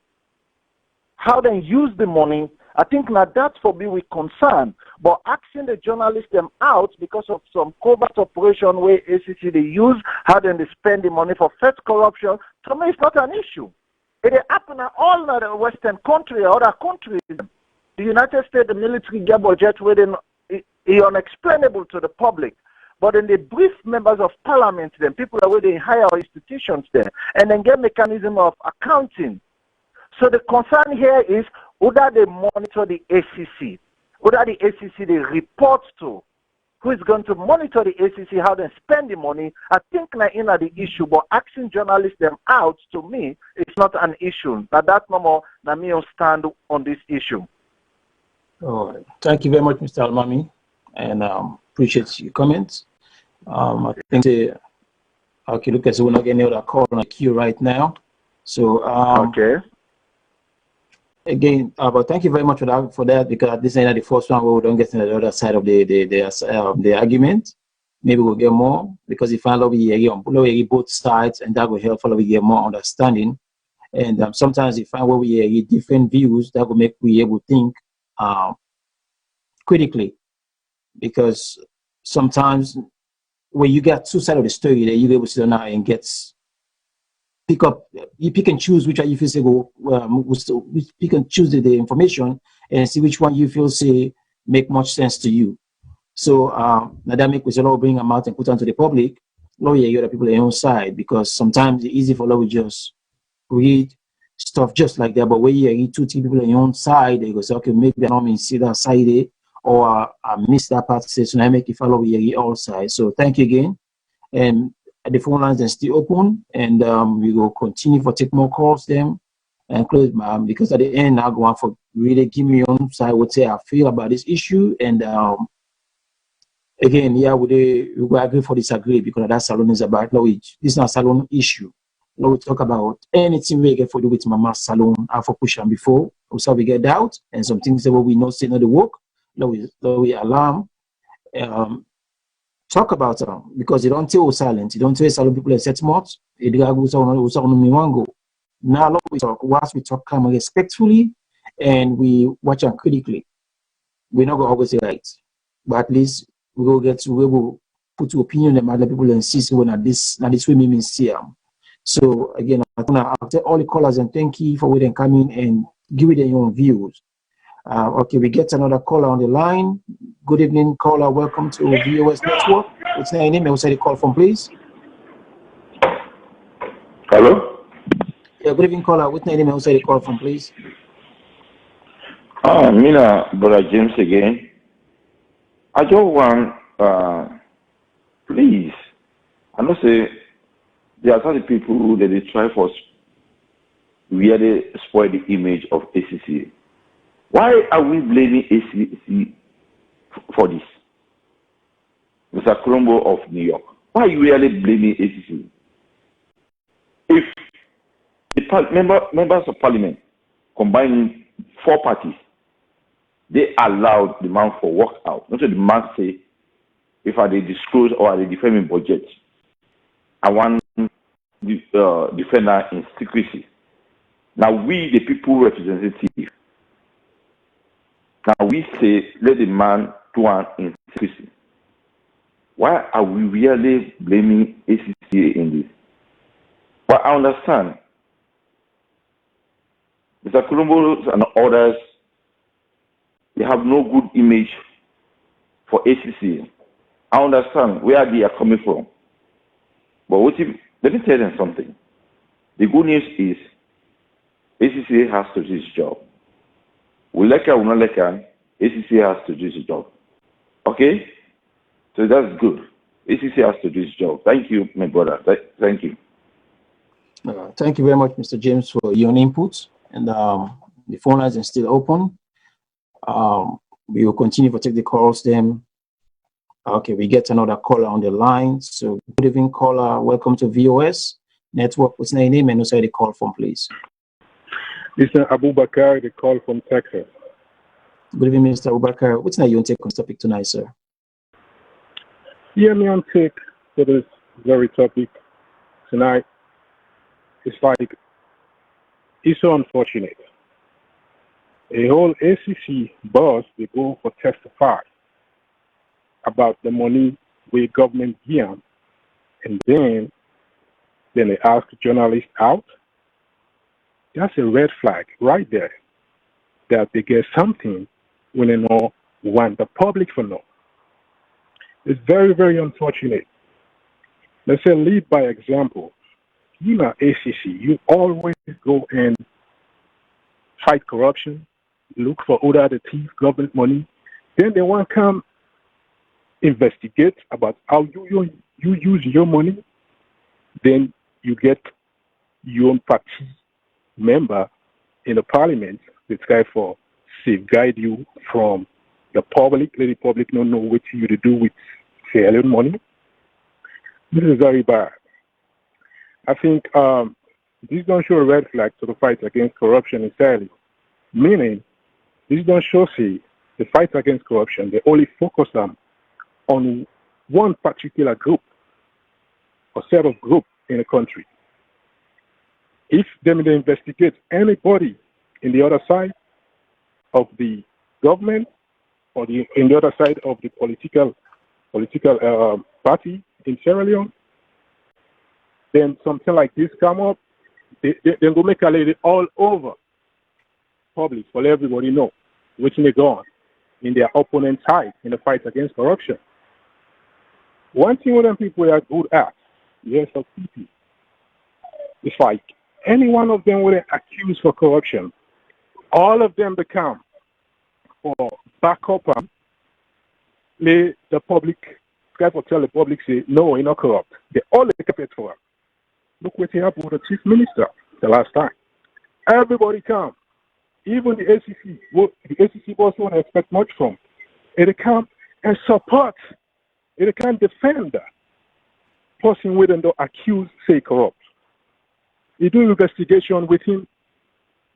how they use the money. I think now that's for me with concern. But asking the journalists them out because of some covert operation where ACC they use, how then they spend the money for fed corruption, to me it's not an issue. It happen in all the Western countries or other countries. The United States, the military get budget where it's unexplainable to the public. But then they brief members of parliament, then people are where they hire institutions there, and then get mechanism of accounting. So the concern here is whether they monitor the ACC, whether the ACC they report to, who is going to monitor the ACC, how they spend the money. I think in the issue, but asking journalists them out, to me, it's not an issue. Now that's no more than me stand on this issue. All right. Thank you very much, Mr. Almami, and appreciate your comments. I think okay, look at so we're not getting another call on the queue right now. So okay. Again, but thank you very much for that because this is not the first one where we don't get to the other side of the argument. Maybe we'll get more because if I love both sides, and that will help follow we get more understanding. And sometimes if I where we hear different views, that will make we able to think critically, because sometimes when you get 2 sides of the story, that you're able to sit down and pick and choose which one you feel say pick and choose the information and see which one you feel say make much sense to you. So now that make us all bring them out and put onto the public. You other people on your own side, because sometimes it's easy for we just read stuff just like that. But when you read 2 people on your own side, they go say, okay, maybe I don't see that side or I miss that part. So I make you follow we all sides. So thank you again. And the phone lines are still open, and we will continue for take more calls them and close because at the end I go on for really give me your own side what say I feel about this issue, and again, yeah, we will agree for disagree because that salon is about knowledge. This is not a salon issue. Now we talk about anything we get for do with mama salon and for push and before. Also we get doubt and some things that we know say not the work. Now we alarm. Talk about them because you don't tell silent. You don't tell salon people set much. Now we talk whilst we talk calm and respectfully and we watch them critically. We're not gonna always say right. But at least we will put your opinion and other people and see when at this way me see them. So again, I want to tell all the callers and thank you for waiting coming and give it your own views. Okay, we get another caller on the line. Good evening, caller. Welcome to VOS Network. What's your name? What's the call from, please? Hello? Yeah, good evening, caller. What's your name? What's the call from, please? Mina, Brother James again. I just want, please, I know say there are some people that they try for really spoil the image of ACC. Why are we blaming ACC for this? Mr. Colombo of New York. Why are you really blaming ACC? If the members of parliament combining 4 parties, they allowed the man for work out. Not so the man say, if I disclose or I defend budget, I want the defender in secrecy. Now we, the people representative, now we say, let the man do one in secrecy. Why are we really blaming ACCA in this? Well, I understand. Mr. Colombo and others, they have no good image for ACCA. I understand where they are coming from. But let me tell them something. The good news is ACCA has to do its job. We like it or not like it, ACCA has to do its job. Okay? So that's good. ACCA has to do its job. Thank you, my brother. Thank you. Thank you very much, Mr. James, for your input. And the phone lines are still open. We will continue to take the calls then. Okay, we get another caller on the line. So good evening, caller. Welcome to VOS Network. What's your name and what's the call from, please? Mr. Abubakar, the call from Texas. Good evening, Mr. Abubakar. What's your take on this topic tonight, sir? Yeah, me on take for this very topic tonight. It's like, it's so unfortunate. A whole ACC boss, they go for testify about the money we government give them, and then they ask journalists out. That's a red flag right there, that they get something when they know want the public to know. It's very, very unfortunate. Let's say lead by example. You know, ACC, you always go and fight corruption, look for other thief government money. Then they want to come investigate about how you use your money. Then you get your own party member in the parliament that try for safeguard you from the public. Let the public not know what you to do with their own money. This is very bad. I think this don't show a red flag to the fight against corruption entirely. Meaning, this don't show the fight against corruption. They only focus on one particular group or set of group in a country. If they investigate anybody in the other side of the government or in the other side of the political party in Sierra Leone, then something like this come up, they go make a lady all over public for everybody know which they go on in their opponent's side in the fight against corruption. One thing with them people are good at, yes, of people. It's like any one of them were accused for corruption, all of them become for backup the public try to tell the public say no, you're not corrupt. They all kept it for him. Look what happened with the chief minister the last time. Everybody come. Even the ACC boss won't expect much from. They come and support It can't defend that person with the accused say corrupt. You do investigation within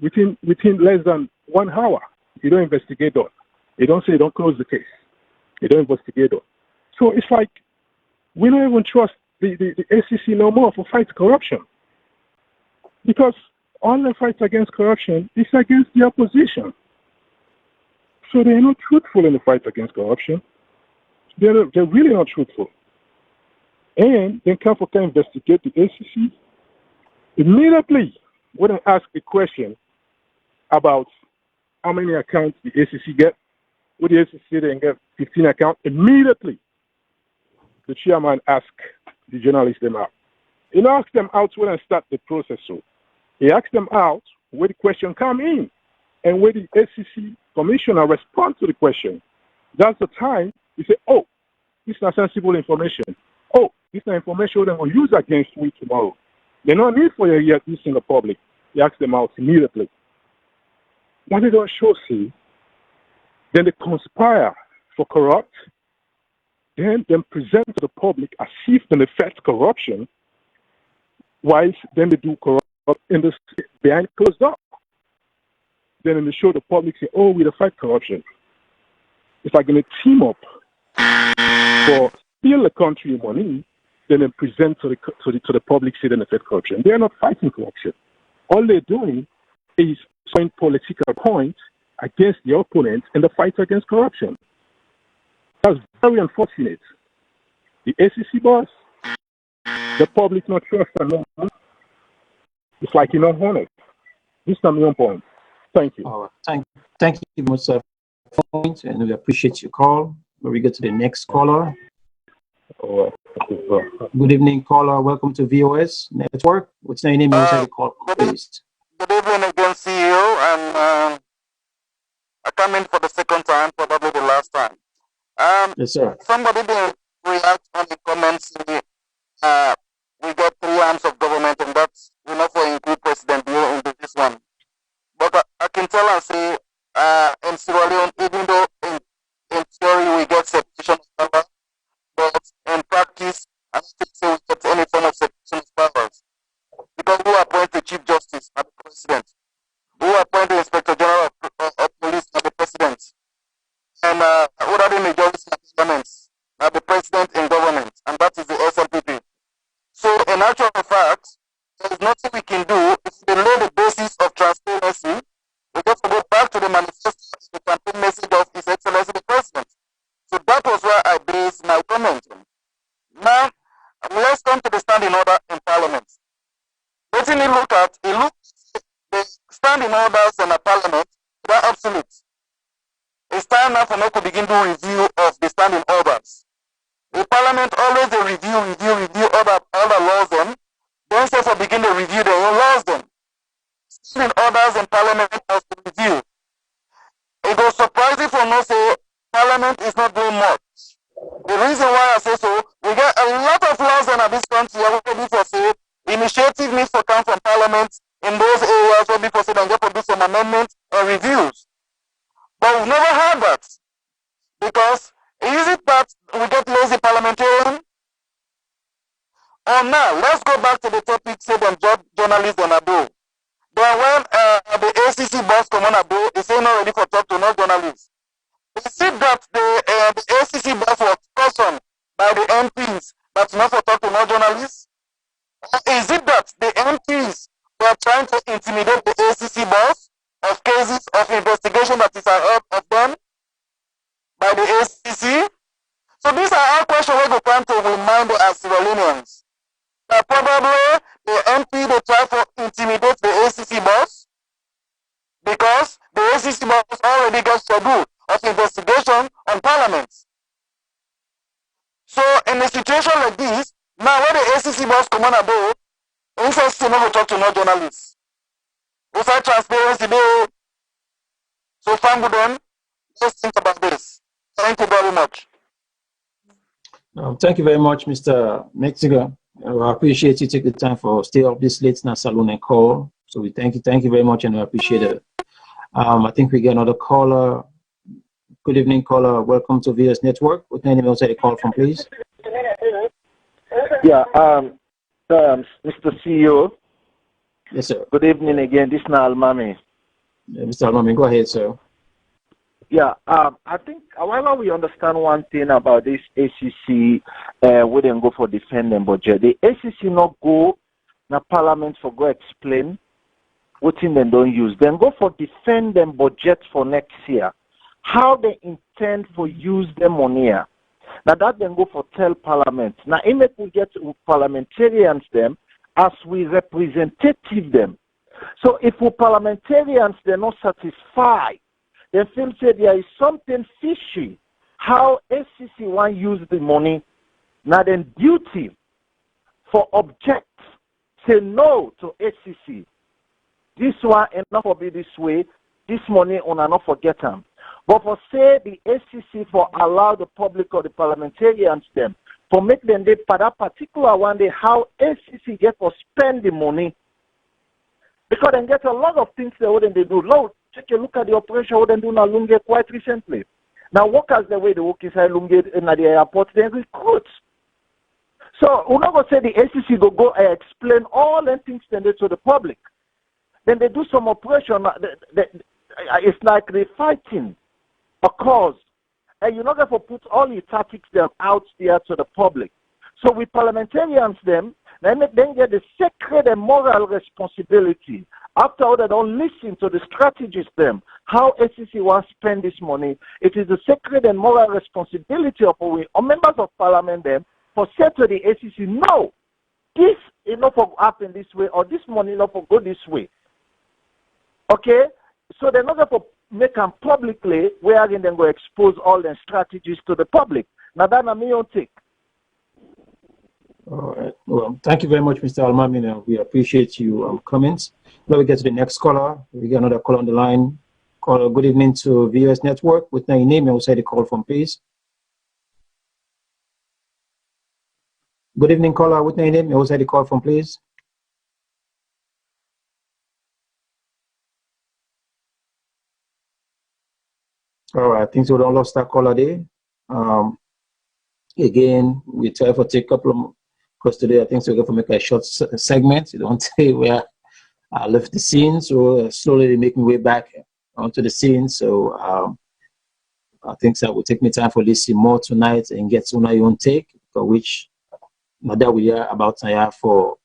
less than 1 hour. You don't investigate that. You don't say don't close the case. You don't investigate that. So it's like we don't even trust the SEC no more for fight corruption. Because all the fights against corruption is against the opposition. So they're not truthful in the fight against corruption. They're really not truthful. And then can investigate the SEC. Immediately, when I ask a question about how many accounts the SEC get, would the SEC then get 15 accounts? Immediately, the chairman asked the journalists them out. He asked them out when I start the process. So he asked them out where the question come in and where the SEC commissioner respond to the question. That's the time he say, oh, this is not sensible information. Oh, this is not information they're going to use against me tomorrow. There's no need for you to hear this in the public. He asked them out immediately. What they don't show, see, then they conspire for corrupt, then present to the public as if they affect corruption, whilst then they do corrupt in the behind closed door. Then in the show, the public say, oh, we fight corruption. It's like going to team up for steal the country money, then they present to the public say they fight corruption. They are not fighting corruption. All they're doing is showing political points against the opponent in the fight against corruption. That's very unfortunate. The SEC boss, the public not trust and no. It's like you're not honest. This is my own point. Thank you. All right. Thank you much, sir. And we appreciate your call. We go to the next caller. Good evening, caller. Welcome to VOS Network. What's your name and what's your call, please? Good evening again, CEO. And I come in for the second time, probably the last time. Yes, sir. Somebody didn't react on the comments. We got 3 arms of government, and that's enough for include President Bureau in this one. But I can tell and say, in Sierra Leone, even though in theory we get separation of power, but in practice, I don't think so we get any form of separation of powers. Because who appoints the Chief Justice are the President? Who appoints the Inspector General of Police are the President? And what are the majority of governments? Are the President in government, and that is the SLPP. So, in actual fact, there is nothing we can do if we lay the basis of transparency. We have to go back to the manifesto, the campaign message of His Excellency the President. So that was where I based my comment on. Now, let's come to the standing order in Parliament. What you look at, the standing orders in the Parliament, they are absolute. It's time now for me to begin to review of the standing orders. The Parliament always they review all the laws them. Then say for begin to review the laws them. Standing orders in Parliament has to review. It goes surprising for no say Parliament is not doing much. The reason why I say so, we get a lot of laws in this country already for say initiative needs to come from Parliament in those areas where before say they get to do some amendments and reviews. But we've never had that. Because is it that we get lazy parliamentarian? Or now, let's go back to the topic, say them journalists on Abo. Then when the ACC boss come on Abo, he say not ready for talk to no journalists. Is it that the ACC boss was cautioned by the MPs that's not for talk to no journalists? Or is it that the MPs were trying to intimidate the ACC boss of cases of investigation that is ahead of them by the ACC? So these are all questions we go come to remind as Sierra Leoneans that probably the MP they try to intimidate the ACC boss because the ACC boss already got schedule of investigation on Parliament. So in a situation like this, now when the ACC boss come on about, he says to never talk to no journalists. We say transparency there. So fine with them. Let's think about this. Thank you very much. Thank you very much, Mr. Mexico. I appreciate you taking the time for stay up this late in our salon and call. So we thank you very much, and I appreciate it. I think we get another caller. Good evening, caller. Welcome to VS Network. What name else I call from, please? Yeah, Mr. CEO. Yes, sir. Good evening again. This is Almami. Mr. Almami, go ahead, sir. Yeah, I think however we understand one thing about this ACC, we didn't go for defending budget. The ACC not go na Parliament for go explain what thing they don't use. Then go for defend them budget for next year. How they intend for use them money here. Now that then go for tell Parliament. Now if we get parliamentarians them as we representative them. So if we parliamentarians they're not satisfied, they feel say there is something fishy. How ACC want use the money? Now then duty for object say no to ACC. This one enough will be this way. This money on not forget them. But for say the ACC for allow the public or the parliamentarians them for make them they for that particular one day how ACC get for spend the money because they get a lot of things they wouldn't they do. Now take a look at the operation what they do now Lunge quite recently. Now workers the way they work inside Lunge in the airport they recruit. So we're not gonna say the ACC go explain all the things they do to the public. Then they do some operation. It's like they're fighting a cause, and you're not going to put all your tactics them out there to the public. So we parliamentarians them, then get the sacred and moral responsibility. After all, they don't listen to the strategies them, how ACC wants to spend this money. It is the sacred and moral responsibility of we, or members of parliament them, for say to the ACC, no, this is not for happen this way, or this money not for go this way. Okay? So they're not going to make them publicly, wherein they go expose all their strategies to the public. Now that's my own take. All right. Well, thank you very much, Mr. Almami. We appreciate you comments. Now we get to the next caller. We got another caller on the line. Caller, good evening to VS Network. With your name and also the call from, please. Good evening, caller. With your name and also the call from, please. All right, I think so. We don't lost that caller there. Again, we try to take a couple of, because today I think so we're going to make a short segment. You don't say where I left the scene, so slowly making way back onto the scene. So I think that will take me time for listening more tonight and get to your own take, for which now that we are about to for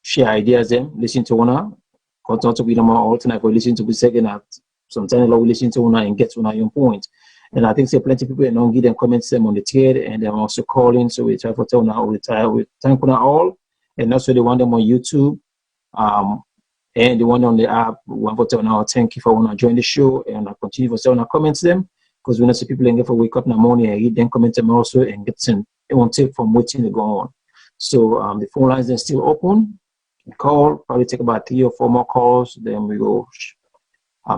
share ideas them, listen to one, continue to be more all tonight for listening to the second act. Sometimes we listen to one and get to your own point. And I think plenty of people don't give them comments them on the thread and they're also calling. So we try to tell now all the time. We thank you all. And also the one them on YouTube. And the one on the app, we want to tell now thank you for want to join the show and I continue for telling our comments them. Because we know see people and get for wake up in the morning and read them comment them also and get some it won't take from waiting to go on. So the phone lines are still open. Call, probably take about 3 or 4 more calls, then we go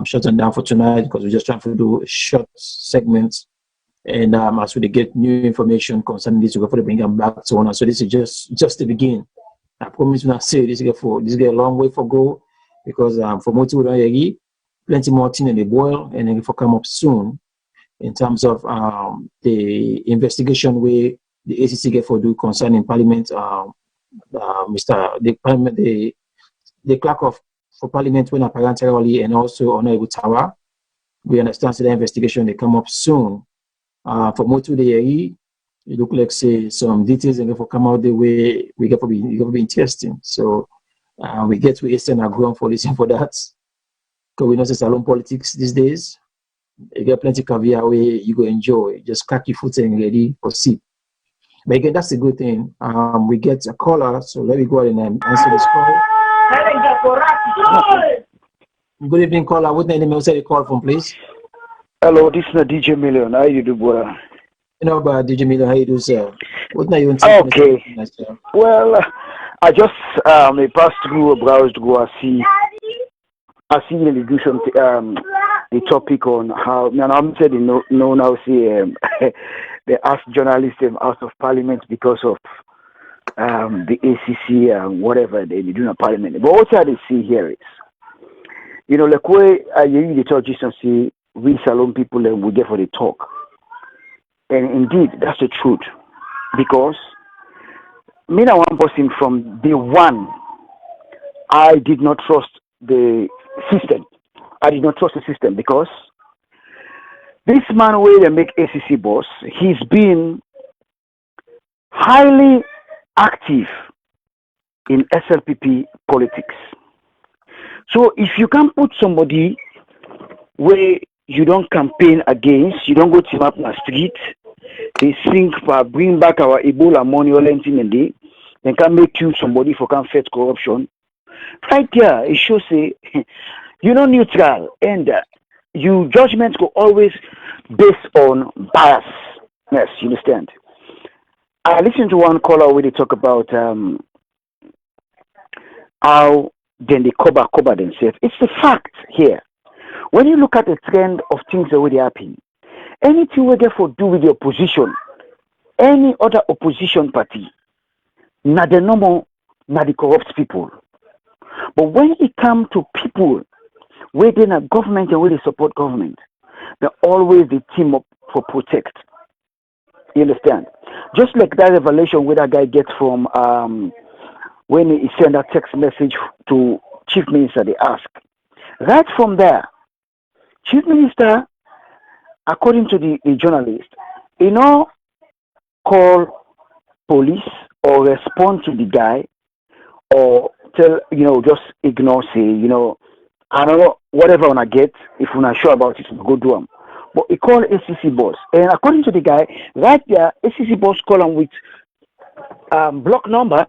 shutting down for tonight because we're just trying to do short segments. And as we get new information concerning this, we're going to bring them back to one. So this is just the beginning. I promise when I say this is a long way for go because for more to plenty more things in the boil and then for come up soon in terms of the investigation where the ACC get for do concerning Parliament, the clerk of for Parliament when apparently and also Honorable Tawa. We understand the investigation they come up soon. For more to the it look like say some details and for come out the way we get for be interesting. So we get to Eastern Agron for listening for that. Because we know it's salon politics these days. You get plenty of caviar where you go enjoy. Just crack your foot and ready for seat. But again, that's a good thing. We get a caller, so let me go ahead and answer this call. Good evening, caller. What name you say the call from, please? Hello, this is DJ Million. How you do, boy? You know about DJ Million, how you do, sir? What name you okay. Well, I just passed through, browsed to go and see the discussion, the topic on how, and I'm saying no now see they ask journalists out of Parliament because of the ACC and whatever they do in Parliament. But what I see here is, like way you the talk just see we SALONE people we get for the talk. And indeed, that's the truth. Because me and one person from day one, I did not trust the system. I did not trust the system because this man where they make ACC boss, he's been highly active in SLPP politics. So if you can put somebody where you don't campaign against, you don't go team up in the street, they think for bring back our Ebola money or anything in there, then can make you somebody for can fight corruption. Right there, it shows say you're not neutral and your judgments go always based on bias. Yes, you understand. I listened to one caller where they talk about how then they cover themselves. It's the fact here. When you look at the trend of things that already happen, anything we therefore do with the opposition, any other opposition party, not the normal, not the corrupt people. But when it comes to people within a government and where they support government, they always the team up for protect. You understand? Just like that revelation where that guy gets from when he sent a text message to Chief Minister, they ask. Right from there, Chief Minister, according to the journalist, call police or respond to the guy or tell, just ignore, say, I don't know, whatever I get, if we're not sure about it, we'll go do them. But he called ACC boss. And according to the guy, right there, ACC boss call him with block number.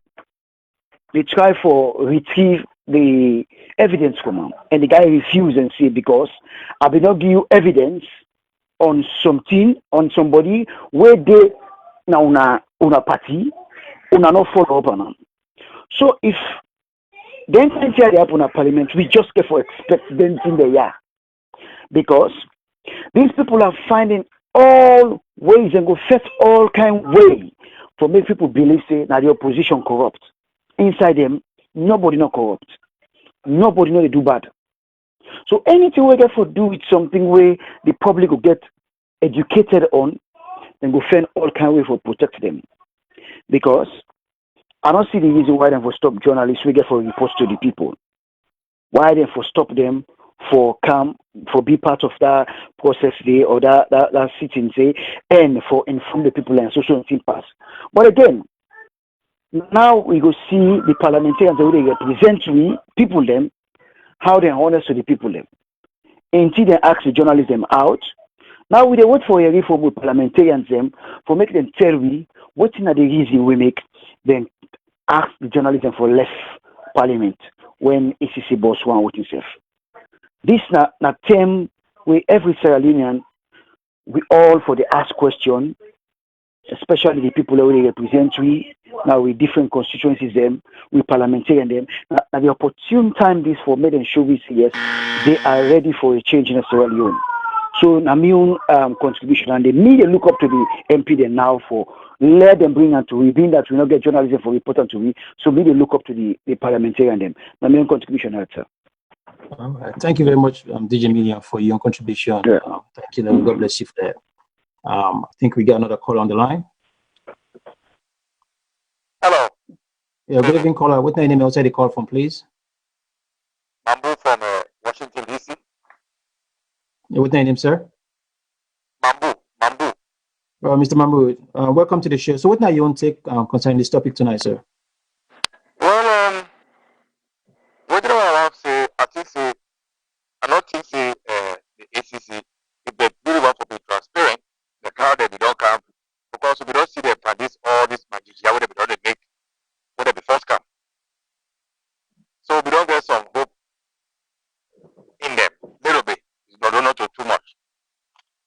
They try for retrieve the evidence from him. And the guy refused and said, because I will not give you evidence on something, on somebody, where they now una party, una not follow up on them. So if then they happen in parliament, we just get for expect them in the year. Because these people are finding all ways and go fetch all kind of way to make people believe say that the opposition corrupt. Inside them, nobody not corrupt. Nobody know they do bad. So anything we get for do with something where the public will get educated on, then go find all kind of way for protect them. Because I don't see the reason why they for stop journalists we get for reports to the people. Why they for stop them for come for be part of that process day or that sitting day and for inform the people and social impasse. But again, now we go see the parliamentarians how they represent we people them, how they honest to the people them. Until they ask the journalists them out. Now we they wait for a reform with parliamentarians them for make them tell we what is the reason we make then ask the journalism for less parliament when ACC boss one with himself. This na term where every Sierra Leonean we all for the ask question, especially the people who they represent we now with different constituencies them, with parliamentarian them. Now the opportune time this for made and show we see yes, they are ready for a change in Sierra Leone. So na my own contribution and the media look up to the MP then now for let them bring and to we being that we not get journalism for reporting to we. So media look up to the parliamentarian them. My main contribution sir. All right. Thank you very much, DJ Million, for your contribution. Yeah. Thank you. God bless you for that. I think we got another call on the line. Hello. Yeah, good evening, caller. What's your name outside the call from, please? Mambu from Washington, D.C. Yeah, what's your name, sir? Mambu. Mr. Mambu, welcome to the show. So what are your own take concerning this topic tonight, sir? Well, what do I have to say? I think say, I don't think say the ACC, if they really want to be transparent, the crowd that they don't come, because we don't see them practice all this magic, yeah, what they make, what they first come. So we don't get some hope in them, little bit, but not too much.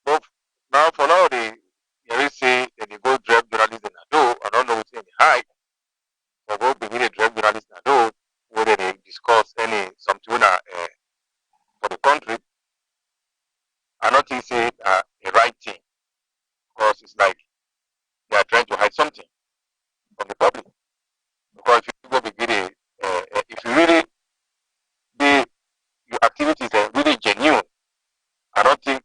But now for now, they say that they go drive journalists in Ado, I don't know what's in the high, or go begin a drive journalists in Ado, whether they discuss something for the country. I don't think say the right thing, because it's like they are trying to hide something from the public. Because if you go begin if you really your activities are really genuine, I don't think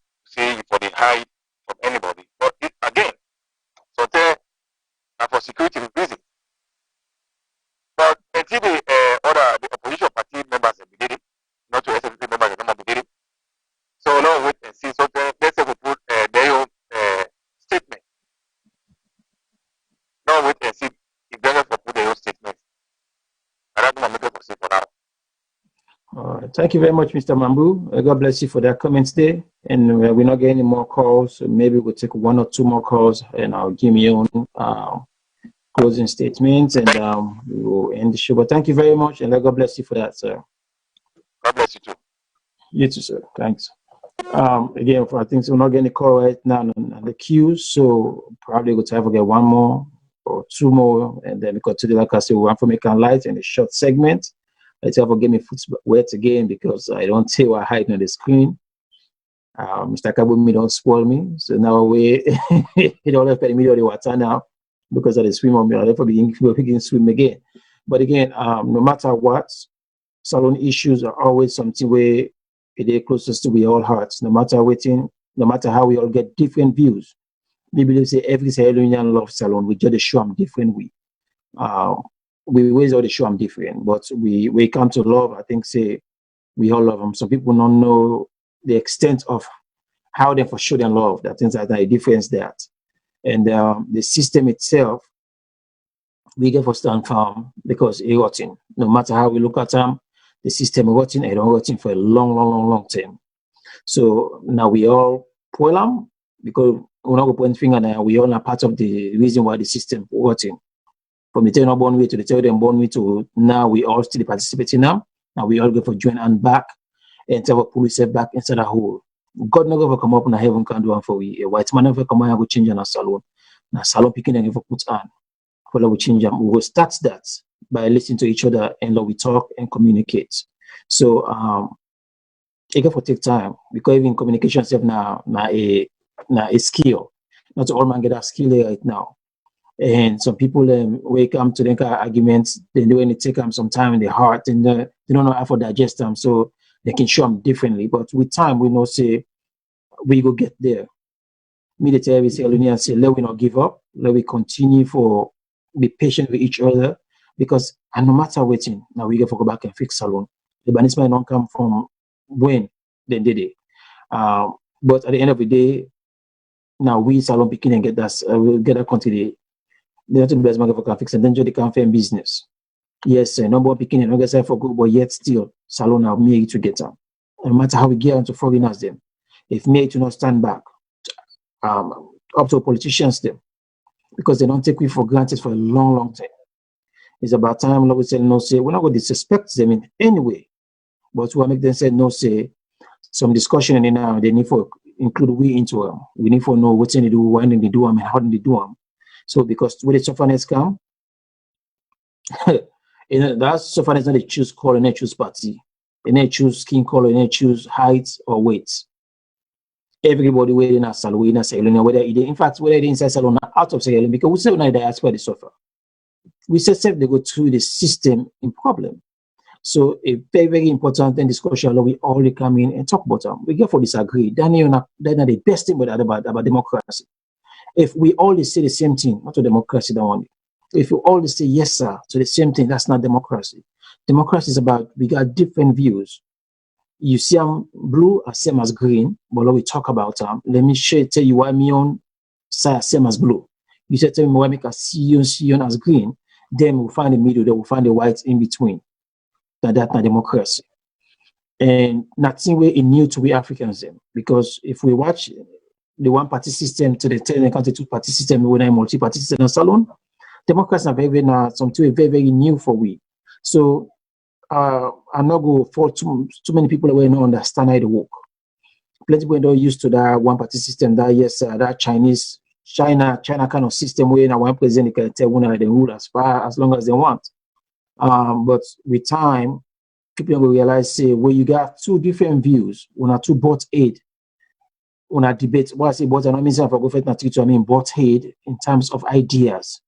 Thank you very much, Mr. Mambu. God bless you for that comments there. And we're not getting any more calls. So maybe we'll take 1 or 2 more calls, and I'll give me own closing statements, and we will end the show. But thank you very much, and God bless you for that, sir. God bless you too. You too, sir. Thanks. Again, I think we're not getting a call right now on the queue, so probably we'll try to get 1 more or 2 more, and then we continue, like I said, we want to make a light in a short segment. Let's have a give me footwords again, because I don't see what hiding on the screen. Mr. Kabumi don't spoil me, so now we don't have any media of the water now because of the swim on me. I'll never begin swim again. But again, no matter what, salon issues are always something where they're closest to we all hearts. No matter waiting, no matter how we all get different views. We believe say every Sierra Leonean love salon. We just show them different way. We always all show them different, but we come to love. I think say we all love them. Some people don't know the extent of how they for sure they love. That things like that, a difference that, and the system itself we get for stand firm because it's rotting. No matter how we look at them, the system is rotting and rotting for a long time. So now we all pull them because we're not going to point finger now. We all are part of the reason why the system is rotting. From the tell born way to the tell them born way to now, we all still participating now. Now we all go for join and back and tell pull yourself back inside the hole. God never ever come up in heaven can do one for we. A white man never come out and go change in a salon. Now salon picking and never put on. For we change them. We will start that by listening to each other and we talk and communicate. So it can for take time because even communication itself now a skill. Not all man get that skill right now. And some people wake up to the arguments, they do any take them some time in their heart and they don't know how to digest them, so they can show them differently. But with time, we know say we go get there. Me the tell we say and say let we not give up, let we continue for be patient with each other because and no matter waiting, now we get to go back and fix salon. The banishment don't come from when they did it. But at the end of the day, now we salon picking and get that we'll get that country. They have to be best market for can fix and then they can firm business. Yes, number one picking and say for good, but yet still salon are made to get them. No matter how we get into foreigners them, if made to not stand back, up to politicians them, because they don't take we for granted for a long time. It's about time we say no say we're not going to disrespect them in any way, but we make them say no say some discussion and now they need for include we into them. We need for know what they do, why they do them, and how they do them. So because when the sufferness come, that sufferness not they choose color, and they choose party, and they choose skin color, and they choose height or weight. Everybody waiting at salon, whether in fact whether they inside salon or out of salon, because we say when they ask where they suffer. We say they go through the system in problem. So a very important discussion we all come in and talk about them. We get for disagree. That's not the best thing about democracy. If we all say the same thing, not to democracy, don't want it. If we all say yes, sir, to the same thing, that's not democracy. Democracy is about we got different views. You see them blue as same as green, but when we talk about them, let me tell you why me on side same as blue. You say tell me why make a see on as green, then we'll find the middle, then we'll find the white in between. That's not democracy. And nothing way new to we Africans then, because if we watch the one-party system to the 10 country two-party system, when I multi-party system in salon, democracy are very something very new for we. So I'm not going for too many people that will not understand how it work. Plenty people don't used to that one-party system. That yes, that China kind of system where now one president can tell one of the rule as long as they want. But with time, people will realize say where you got two different views, when are two both aid. When I debate, what I say both, I don't mean for go for I mean both aid in terms of ideas.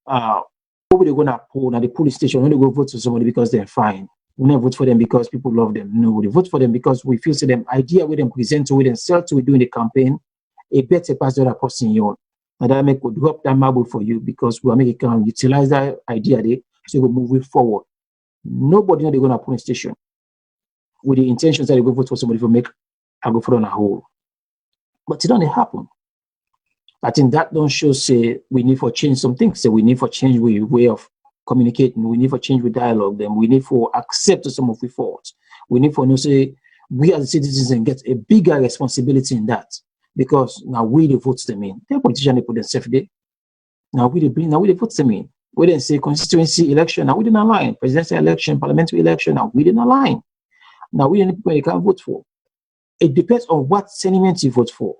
Who they gonna pull at the police station when they go vote for somebody because they're fine? We never vote for them because people love them. No, we vote for them because we feel so them idea with them present to with them sell to we doing the campaign, a better pass the other person you on. And that make would drop that marble for you because we are making can utilize that idea there so we move it forward. Nobody know they're gonna police station with the intentions that they go vote for somebody for make I go for on a whole. But it don't happen. I think that don't show say we need for change some things. Say we need for change way of communicating. We need for change with dialogue. Then we need for accept some of the faults. We need for say we as citizens and get a bigger responsibility in that, because now we the votes them in. The politicians they put themselves there. Now we the votes them in. We then say constituency election. Now we didn't align. Presidential election, parliamentary election. Now we didn't align. Now we didn't people you can't vote for. It depends on what sentiment you vote for.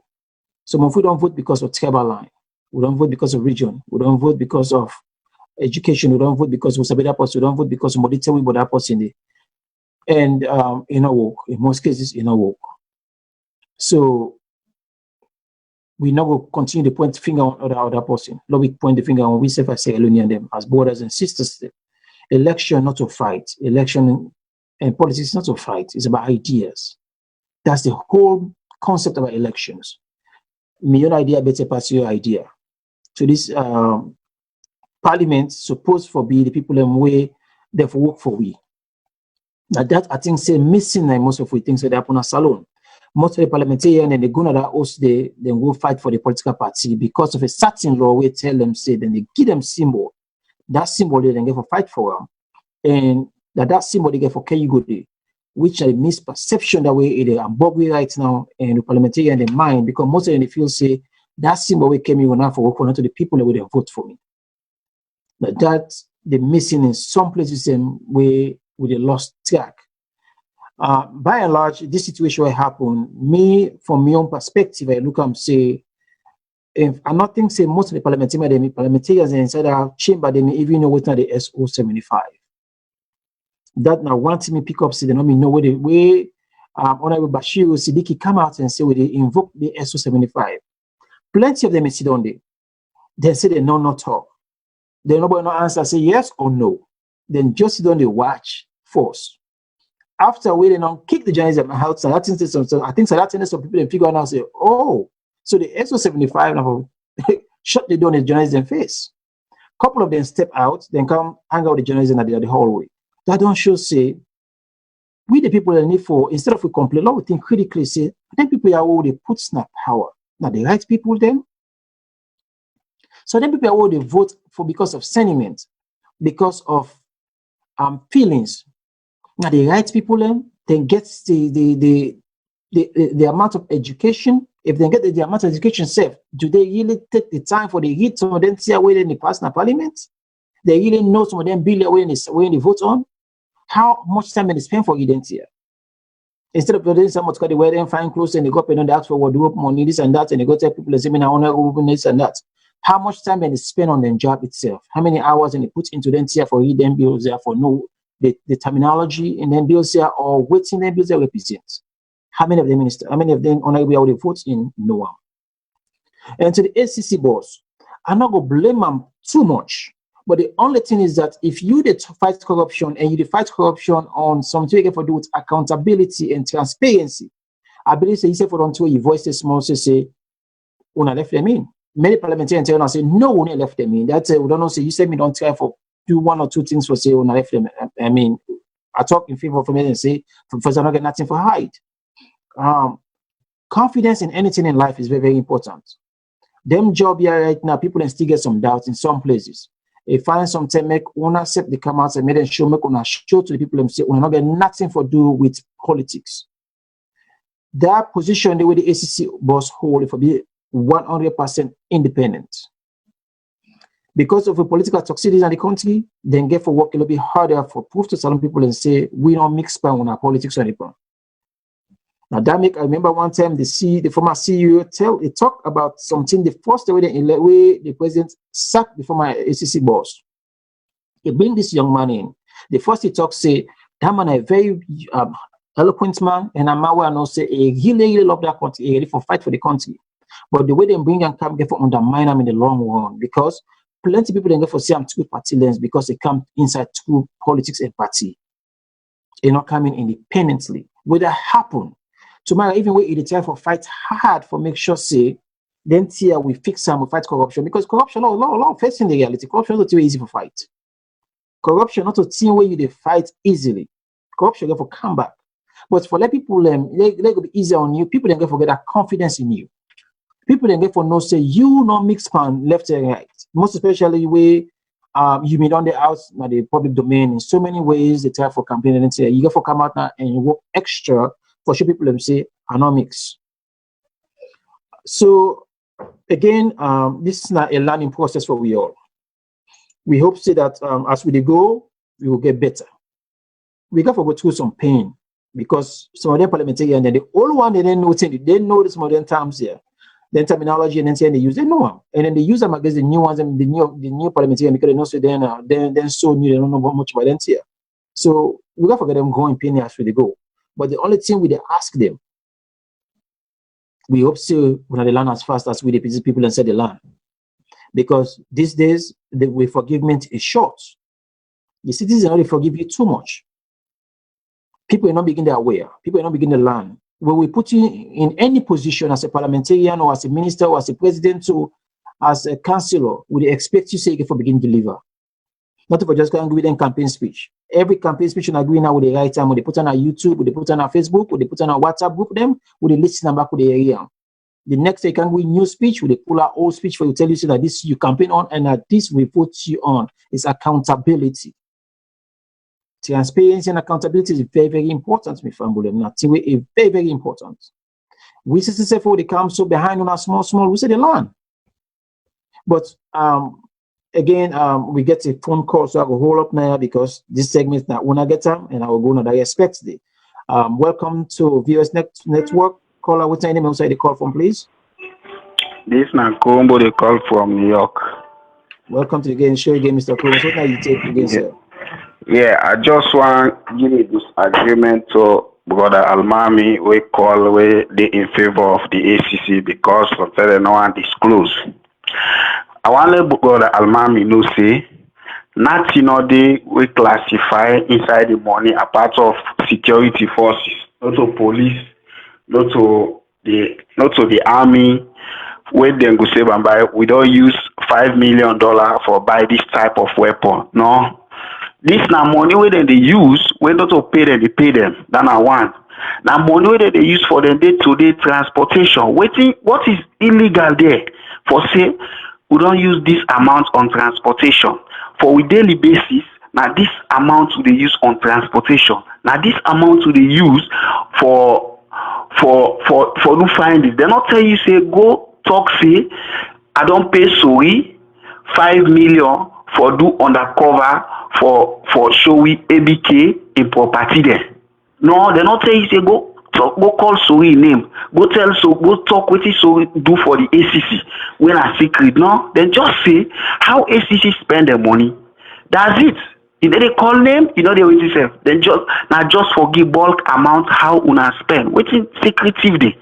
Some of we don't vote because of tribal line. We don't vote because of region. We don't vote because of education. We don't vote because of that person. We don't vote because of modality with that person. And work. In most cases, work. So we now will continue to point the finger on the other person. Now we point the finger on we self as SALONE and them as brothers and sisters. Election not to fight. Election and politics not to fight. It's about ideas. That's the whole concept about elections. Me your idea better pass your idea. So this parliament supposed for be the people them way they for work for we. Now that I think say missing and most of we things that happen at SALONE. Most of the parliamentarians and they go to that house they go fight for the political party because of a certain law we tell them say then they give them symbol. That symbol they then get for fight for them. And that symbol they get for can you go there, which are misperception that way it is above we right now and the parliamentarian in the mind because most of them they feel say that symbol we came in now for work for not to the people that will vote for me. But that they're missing in some places where they lost track. By and large, this situation will happen. From my own perspective, I look and say, if I'm not think say most of the parliamentarians inside our chamber, they may even know what's not the SO75. That now one thing me pick up, say they don't know where the way Honorable Bashir Siddiqui come out and say where they invoke the SO75. Plenty of them may sit down there. They say they no not talk. Then nobody no answer, say yes or no. Then just sit down there watch force. After we then kick the journalism out, so I think that some people figure out now say, oh, so the SO75 now shut the door in the journalism face. Couple of them step out, then come hang out with the journalism at the hallway. That don't show say we the people that need for instead of we complain, we think critically say then people are all they put snap power. Now the right people then. So then people are all they vote for because of sentiment, because of feelings. Now the right people then get the amount of education. If they get the amount of education safe, do they really take the time for the hit some of them see away in the past in parliament? They really know some of them bill away in the vote on? How much time they spend for identity? Instead of doing someone to wear them fine clothes and they go up and they ask for wardrobe money, this and that, and they go tell people they I want this and that. How much time they spend on their job itself? How many hours and they put into them here for read them bills there for know the terminology and then bills here or waiting them bills there represent? How many of them minister? How many of them honorable the votes in? No one. And to the ACC boss, I'm not gonna blame them too much. But the only thing is that if you fight corruption and you fight corruption on something you for do with accountability and transparency, I believe say you say for them to you voice this small say, "Una left them in." Many parliamentarians tell us say, "No, we left them in." That's we don't know say you say me don't try for do one or two things for say una left them. I mean, I talk in favor of me and say for not get nothing for hide. Confidence in anything in life is very, very important. Them job here right now, people can still get some doubts in some places. If find something make una accept the come out and make them show make una show to the people and say una not get nothing for do with politics. That position the way the ACC boss hold it for be 100% independent. Because of the political toxicity in the country, then get for work a little bit harder for proof to some people and say we don't mix pan on our politics or anything. Now that make I remember one time the former CEO talk about something the first way the president sacked the former ACC boss. He bring this young man in. The first he talk say that man a very eloquent man and a man where I know say he really love that country, he ready for fight for the country. But the way they bring and come get for undermine him in the long run because plenty of people then get for say I'm too party lens because they come inside two politics and party. They're not coming independently. Will that happen? Tomorrow, even when it try for fight hard for make sure say, then here we fix some we fight corruption because corruption law facing the reality. Corruption is not too easy for fight. Corruption not a thing where you they fight easily. Corruption get for come back. But for let people they go be easier on you. People then get for get that confidence in you. People then get for know say you not mix pan left and right. Most especially where you meet on the house, now the public domain in so many ways. They try for campaign and say you got to come out now and you work extra for sure people them say economics. So again, this is not a learning process for we all. We hope say that as we go, we will get better. We got to go through some pain because some of them parliamentarians, and the old one they didn't know things. They know the modern terms here, then terminology, and then say they use, they know them, and then they use them against the new ones and the new parliamentarian because they know so then so new they don't know much about them here. So we got to forget them going pain as we go. But the only thing we they ask them, we hope so when they learn as fast as we the people and say they learn, because these days the way forgiveness is short. The citizens only forgive you too much. People are not beginning to aware. People are not beginning to learn. When we put you in any position as a parliamentarian or as a minister or as a president or as a councillor, we expect you say you can begin to deliver. Not if we just can't give them campaign speech. Every campaign speech you agree now with the right time, when they put on our YouTube, when they put on our Facebook, when they put on our WhatsApp group them, when they listen back with the area. The next day can we new speech, when they pull out old speech for you, tell you so that this you campaign on and that this we put you on is accountability. Transparency and accountability is very, very important, my family. It's very, very important. We say for the come so behind on our small, we say they learn. But again, we get a phone call, so I will hold up now because this segment is not when I get them, and I will go on that respect today. Welcome to VOS Network. Caller, what's your name outside the call from, please? This is Nakombo, they call from New York. Welcome to the game show again, Mr. Cruz. What now you take again, sir? Yeah, I just want to give you this agreement to Brother Almami. We call they in favor of the ACC because sometimes no one disclose. I want to let Brother Almami know say nothing they we classify inside the money a part of security forces, not to police, not to the army. Where then go say and buy, we don't use $5 million for buy this type of weapon. No. This now money where they use, when not to pay them, they pay them. That's one. Now money where they use for the day-to-day transportation. What is illegal there? For say, we don't use this amount on transportation. For we daily basis, now this amount they use on transportation. Now this amount they use for no find it. They not tell you say go talk say I don't pay sorry $5 million for do undercover for showy ABK in property there. No, they not tell you say go call sorry name. Go talk with it so do for the ACC when a secret. No, they just say how ACC spend their money. That's it. If they call name, you know they will say then just forgive bulk amount how una spend. Waiting secretive day.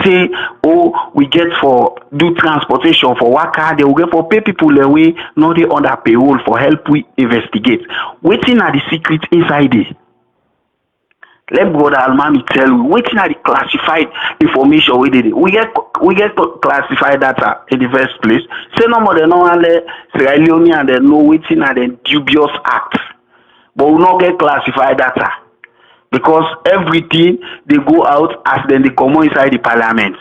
Say, oh, we get for do transportation for worker, they will get for pay people the way, not they under payroll for help we investigate. Waiting at the secret inside it. Let Brother Almami tell you, waiting at the classified information we did. We get classified data in the first place. Say no more than no one Sierra Leone and they know waiting at the dubious acts. But we not get classified data. Because everything they go out as then they come inside the parliament.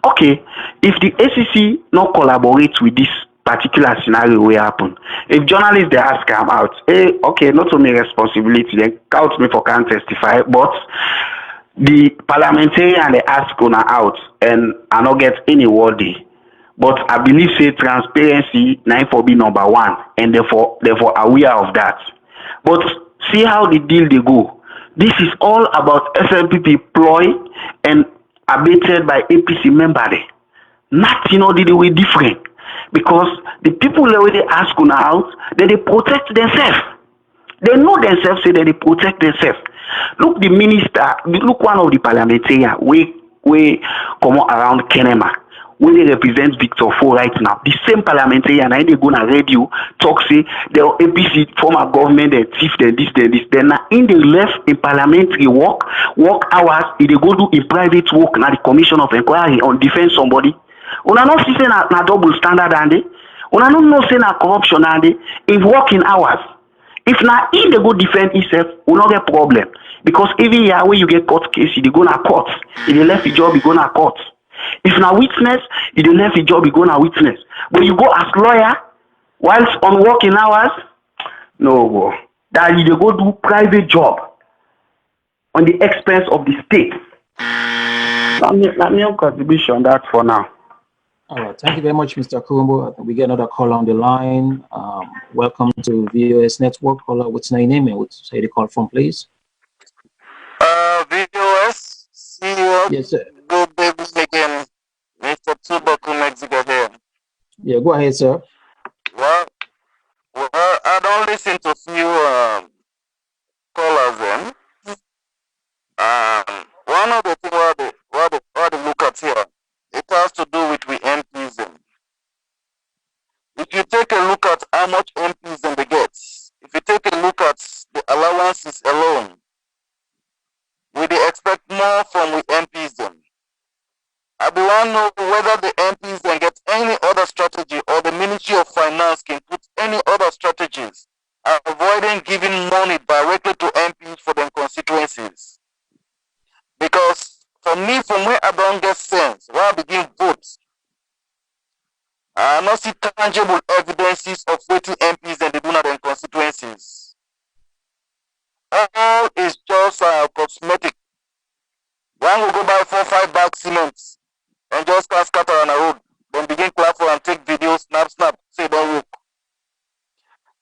Okay, if the ACC not collaborate with this particular scenario will happen. If journalists they ask them out, hey, okay, not only responsibility, they count me for can't testify, but the parliamentarian they ask gonna out and I not get any worthy. But I believe say transparency now for be number one, and therefore aware of that. But see how the deal they go. This is all about SLPP ploy and abated by APC member. Nothing the way different. Because the people that they ask out, that they protect themselves. They know themselves say that they protect themselves. Look the minister, look one of the parliamentarians we come around Kenema. When they represent Victor Fo right now, the same parliamentarian, and they go on radio, talk, say, the APC former government, they thief, they this. Then in the left in parliamentary work hours, if they go do in private work, now the commission of inquiry on defense somebody. Una not see say na double standard and they. Una not know say na corruption and they. In working hours. If na in they go defend himself, we not get problem. Because even here when you get court case, you go na court. If they left the job, you go na court. If na witness, if they left the job, you go na witness. But you go as lawyer, whilst on working hours. No, that you go do private job on the expense of the state. Let me contribution on that for now. All right, thank you very much, Mr. Kurumbo. We get another caller on the line. Welcome to VOS Network. Caller, what's your name and what's say the call from, please? VOS, CEO. Yes, sir. Good day again, Mr. Tubaku Mexico here. Yeah, go ahead, sir. Well, I don't listen to few callers then. One of the things what they look at here, it has to do with MPs. If you take a look at how much MPs they get, if you take a look at the allowances alone, we expect more from the MPs then. I do want to know whether the MPs then get any other strategy or the Ministry of Finance can put any other strategies avoiding giving money directly to MPs for their constituencies. Because for me, from where I don't get sense, when I begin votes, I not see tangible evidences of waiting MPs and they do not in constituencies. All is just cosmetic. One will go buy 4-5 bags cement and just cast scatter on the road, then begin clap for and take videos, snap, say don't work.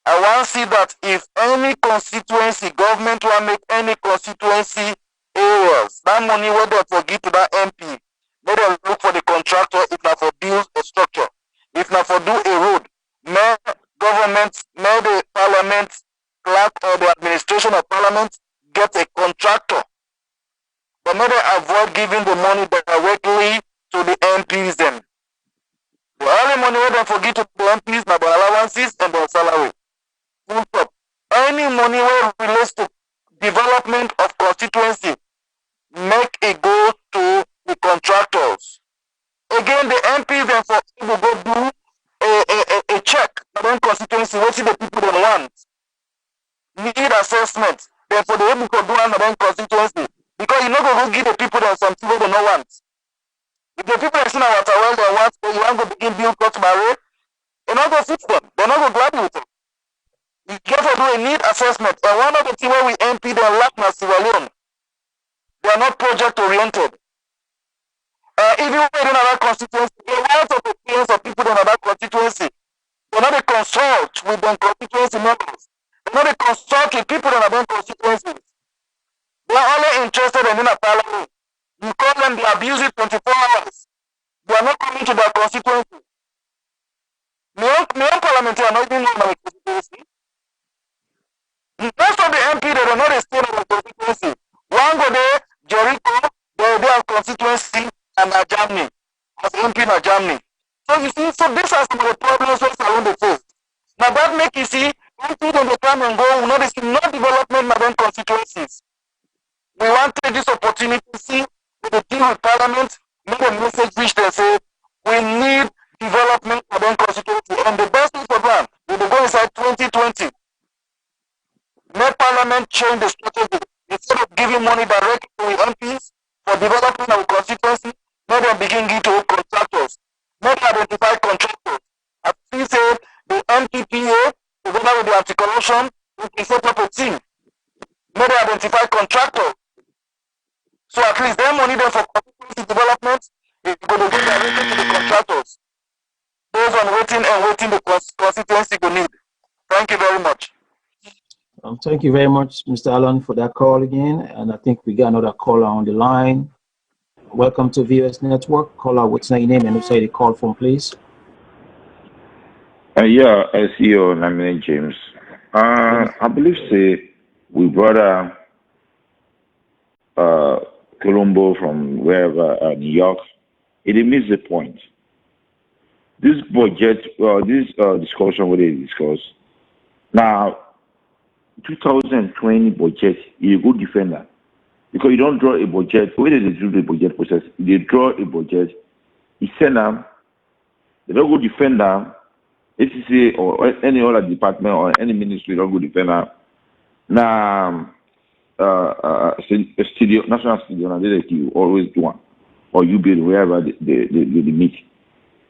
I want to see that if any constituency, government will make any constituency areas, that money where they forgive to that MP, may they look for the contractor if not for build a structure. If not for do a road, may government, may the parliament, clerk or the administration of parliament get a contractor. But may they avoid giving the money directly to the MPs then. The only money where they forgive to the MPs now the allowances and their salary. Full stop. Any money where relates to development of constituency, make it go to the contractors. Again, the MPs then for people go do a check for them constituency, what the people don't want. Need assessment. Then for the able to do another constituency. Because you know go give the people that some people don't want. If the people that see our water well they want, you want to begin build cut by road, they're not going to fix them. They're not going to grab with them. You get to do a need assessment. And one of the things where we MP they lack na SALONE. They are not project oriented. Even when in another constituency, a lot of experience of people in another constituency. They're not a consult with their constituency members. They're not a consult with people in other constituencies. They are only interested in a parliament. You call them, they abuse it 24 hours. They are not coming to their constituency. My own parliament are not even in my constituency. Most of the MP they are not staying in the constituency. One go there, Jericho, they are constituency and Germany. As MP in Germany. So you see, so these are some of the problems that SALONE they face. Now that make you see, MP when they come and go, we know this no development in their constituencies. We want to take this opportunity to see with the deal with Parliament, make a message which they say we need development for their constituency. And the best thing for them, when they go inside 2020, make Parliament change the strategy. Instead of giving money directly to the MPs for development of the constituency, make them begin to give to contractors. Make identify contractors. As we said, the MPPA, together with the anti-corruption, we can set up a team. Make them identify contractors. So at least their money then for constituency development is going to go directly to the contractors. Based on waiting the constituency will need. Thank you very much. Thank you very much, Mr. Allen, for that call again. And I think we got another caller on the line. Welcome to VOS Network. Caller, what's your name and who say the call from, please? Yeah, CEO Namine James. I believe say we brought Colombo from wherever, New York. It missed the point. This budget, this discussion, what they discuss now, 2020 budget, you go defend that. Because you don't draw a budget, when they do the budget process, they draw a budget, you send them, they don't go defend them, ACC or any other department or any ministry don't go defend them. Now, studio, national studio, and they you always do one, or you build wherever they meet.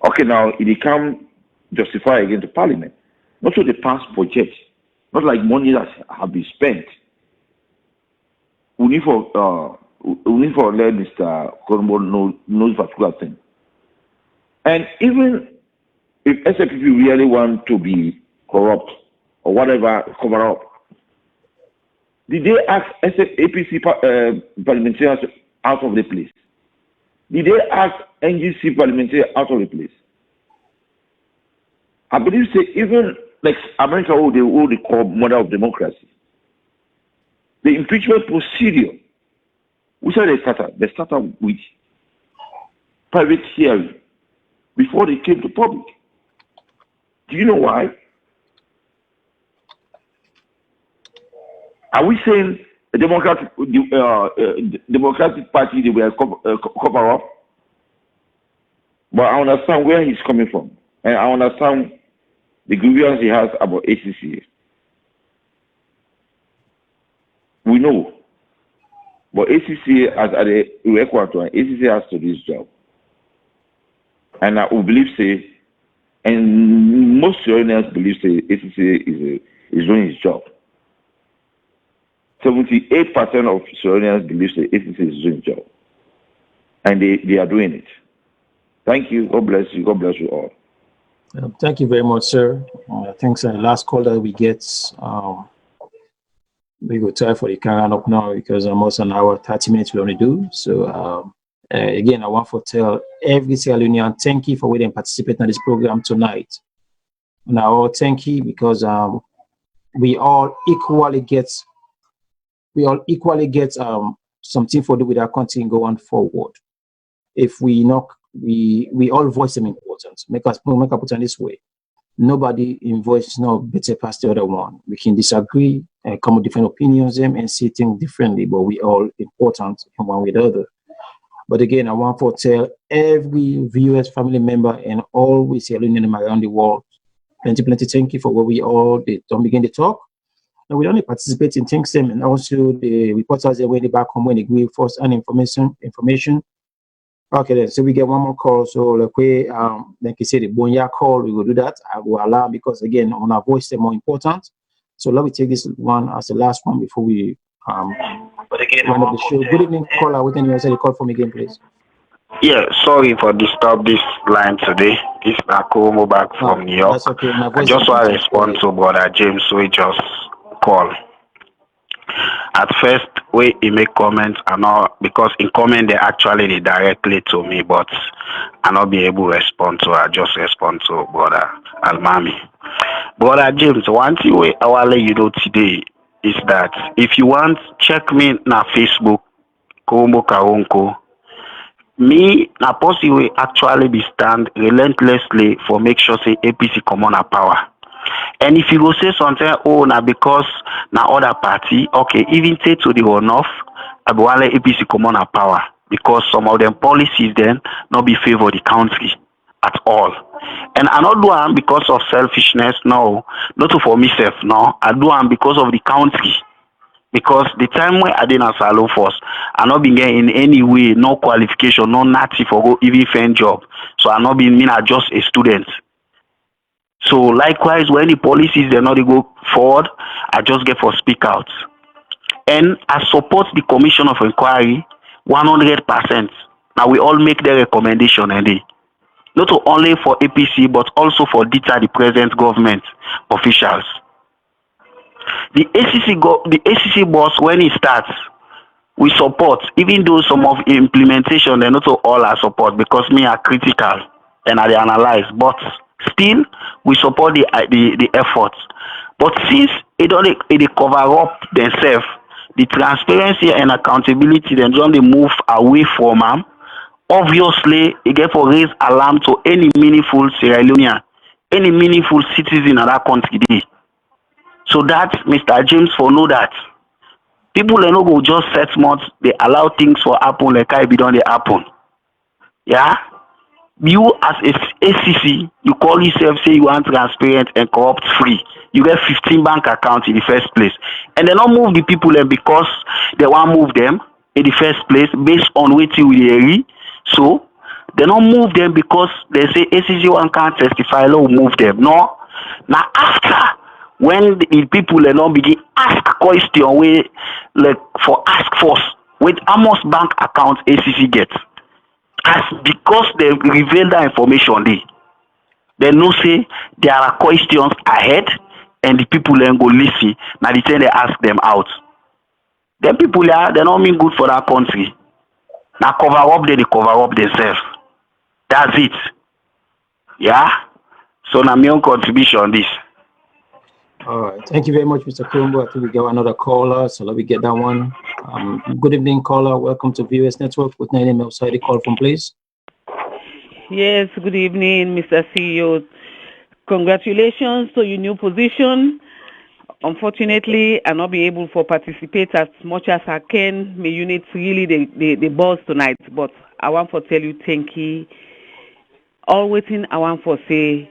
Okay, now it come justify again to Parliament. not so the past budget, not like money that have been spent. We need for let Mr. Korombo knows particular thing. And even if SAPP really want to be corrupt or whatever, cover up, did they ask APC parliamentarians out of the place? Did they ask NGC parliamentarians out of the place? I believe even like America, they call mother of democracy. The impeachment procedure, which are they started? They started with private hearing before they came to public. Do you know why? Are we saying the Democratic Party they were cover up? But I understand where he's coming from, and I understand the grievance he has about ACC. We know, but ACC as at the Equator, ACC has to do his job, and I will believe and most Iranians believe ACC is doing his job. 78% of Iranians believe ACC is doing his job, and they are doing it. Thank you. God bless you. God bless you all. Thank you very much, sir. I think the last call that we get, we will try for the carry up now because almost an hour, 30 minutes we only do. So again, I want to tell every Sierra Leonean thank you for waiting participating in this program tonight. Now, thank you because we all equally get something for do with our country going forward. If we all voice them important. Make us put on this way. Nobody in voice is not better past the other one. We can disagree and come with different opinions and see things differently, but we all important in one way or the other. But again, I want to tell every viewers, family member, and all we see around the world, plenty thank you for what we all don't begin to talk. And we only participate in things them, and also the reporters when they back home when they give us an information. Okay, then so we get one more call. So like you say, the Bonya call, we will do that. I will allow because again on our voice they're more important. So let me take this one as the last one before we round up the show. Good evening, caller. What can you say the call for me again, please? Yeah, sorry for disturb this line today. It's Nakomo back from New York. That's okay. I just want to respond to Brother James who just called. At first, he make comments and all because in comment they actually directly to me, but I not be able to respond to. I just respond to Brother Almami. Brother James, one thing I will let you know today is that if you want, check me na Facebook, Kombo Karonko. Me na person will actually be stand relentlessly for make sure say APC come on a power. And if you go say something, now because na other party, okay, even say to the runoff, I will let APC come on a power because some of them policies then not be favor the country at all. And I not do them because of selfishness, no, not for myself, no. I do them because of the country. Because the time when I did a SALONE force, I not been getting in any way, no qualification, no native for go even find job. So I not been mean I just a student. So likewise, when the policies they not go forward, I just get for speak out. And I support the Commission of Inquiry 100%. Now we all make the recommendation and they not only for APC but also for deter the present government officials. The ACC boss when it starts, we support, even though some of the implementation they not all are support because me are critical and I analyze, but still we support the efforts. But since they cover up themselves, the transparency and accountability then don't they move away from them, obviously it get for raise alarm to any meaningful Sierra Leonean, any meaningful citizen of that country. So that Mr. James for know that people they no go just set months, they allow things for happen like I be done they happen. Yeah? You as a ACC, you call yourself say you want transparent and corrupt free. You get 15 bank accounts in the first place. And they don't move the people there because they want to move them in the first place based on waiting with the area. So they don't move them because they say ACC one can't testify, we'll move them. No, Now ask her when the people don't begin ask question way like for ask force with almost bank account ACC gets. As because they reveal that information they know say there are questions ahead and the people then go listen. Now the time they ask them out. Them people they don't mean good for that country. Now cover up they cover up themselves. That's it. Yeah. So now my own contribution on this. All right. Thank you very much, Mr. Kumbo. I think we got another caller, so let me get that one. Good evening, caller. Welcome to VOS Network. With my name outside the call from, please. Yes, good evening, Mr. CEO. Congratulations to your new position. Unfortunately, I'll not be able to participate as much as I can. My unit really the boss tonight, but I want to tell you thank you. All waiting, I want to say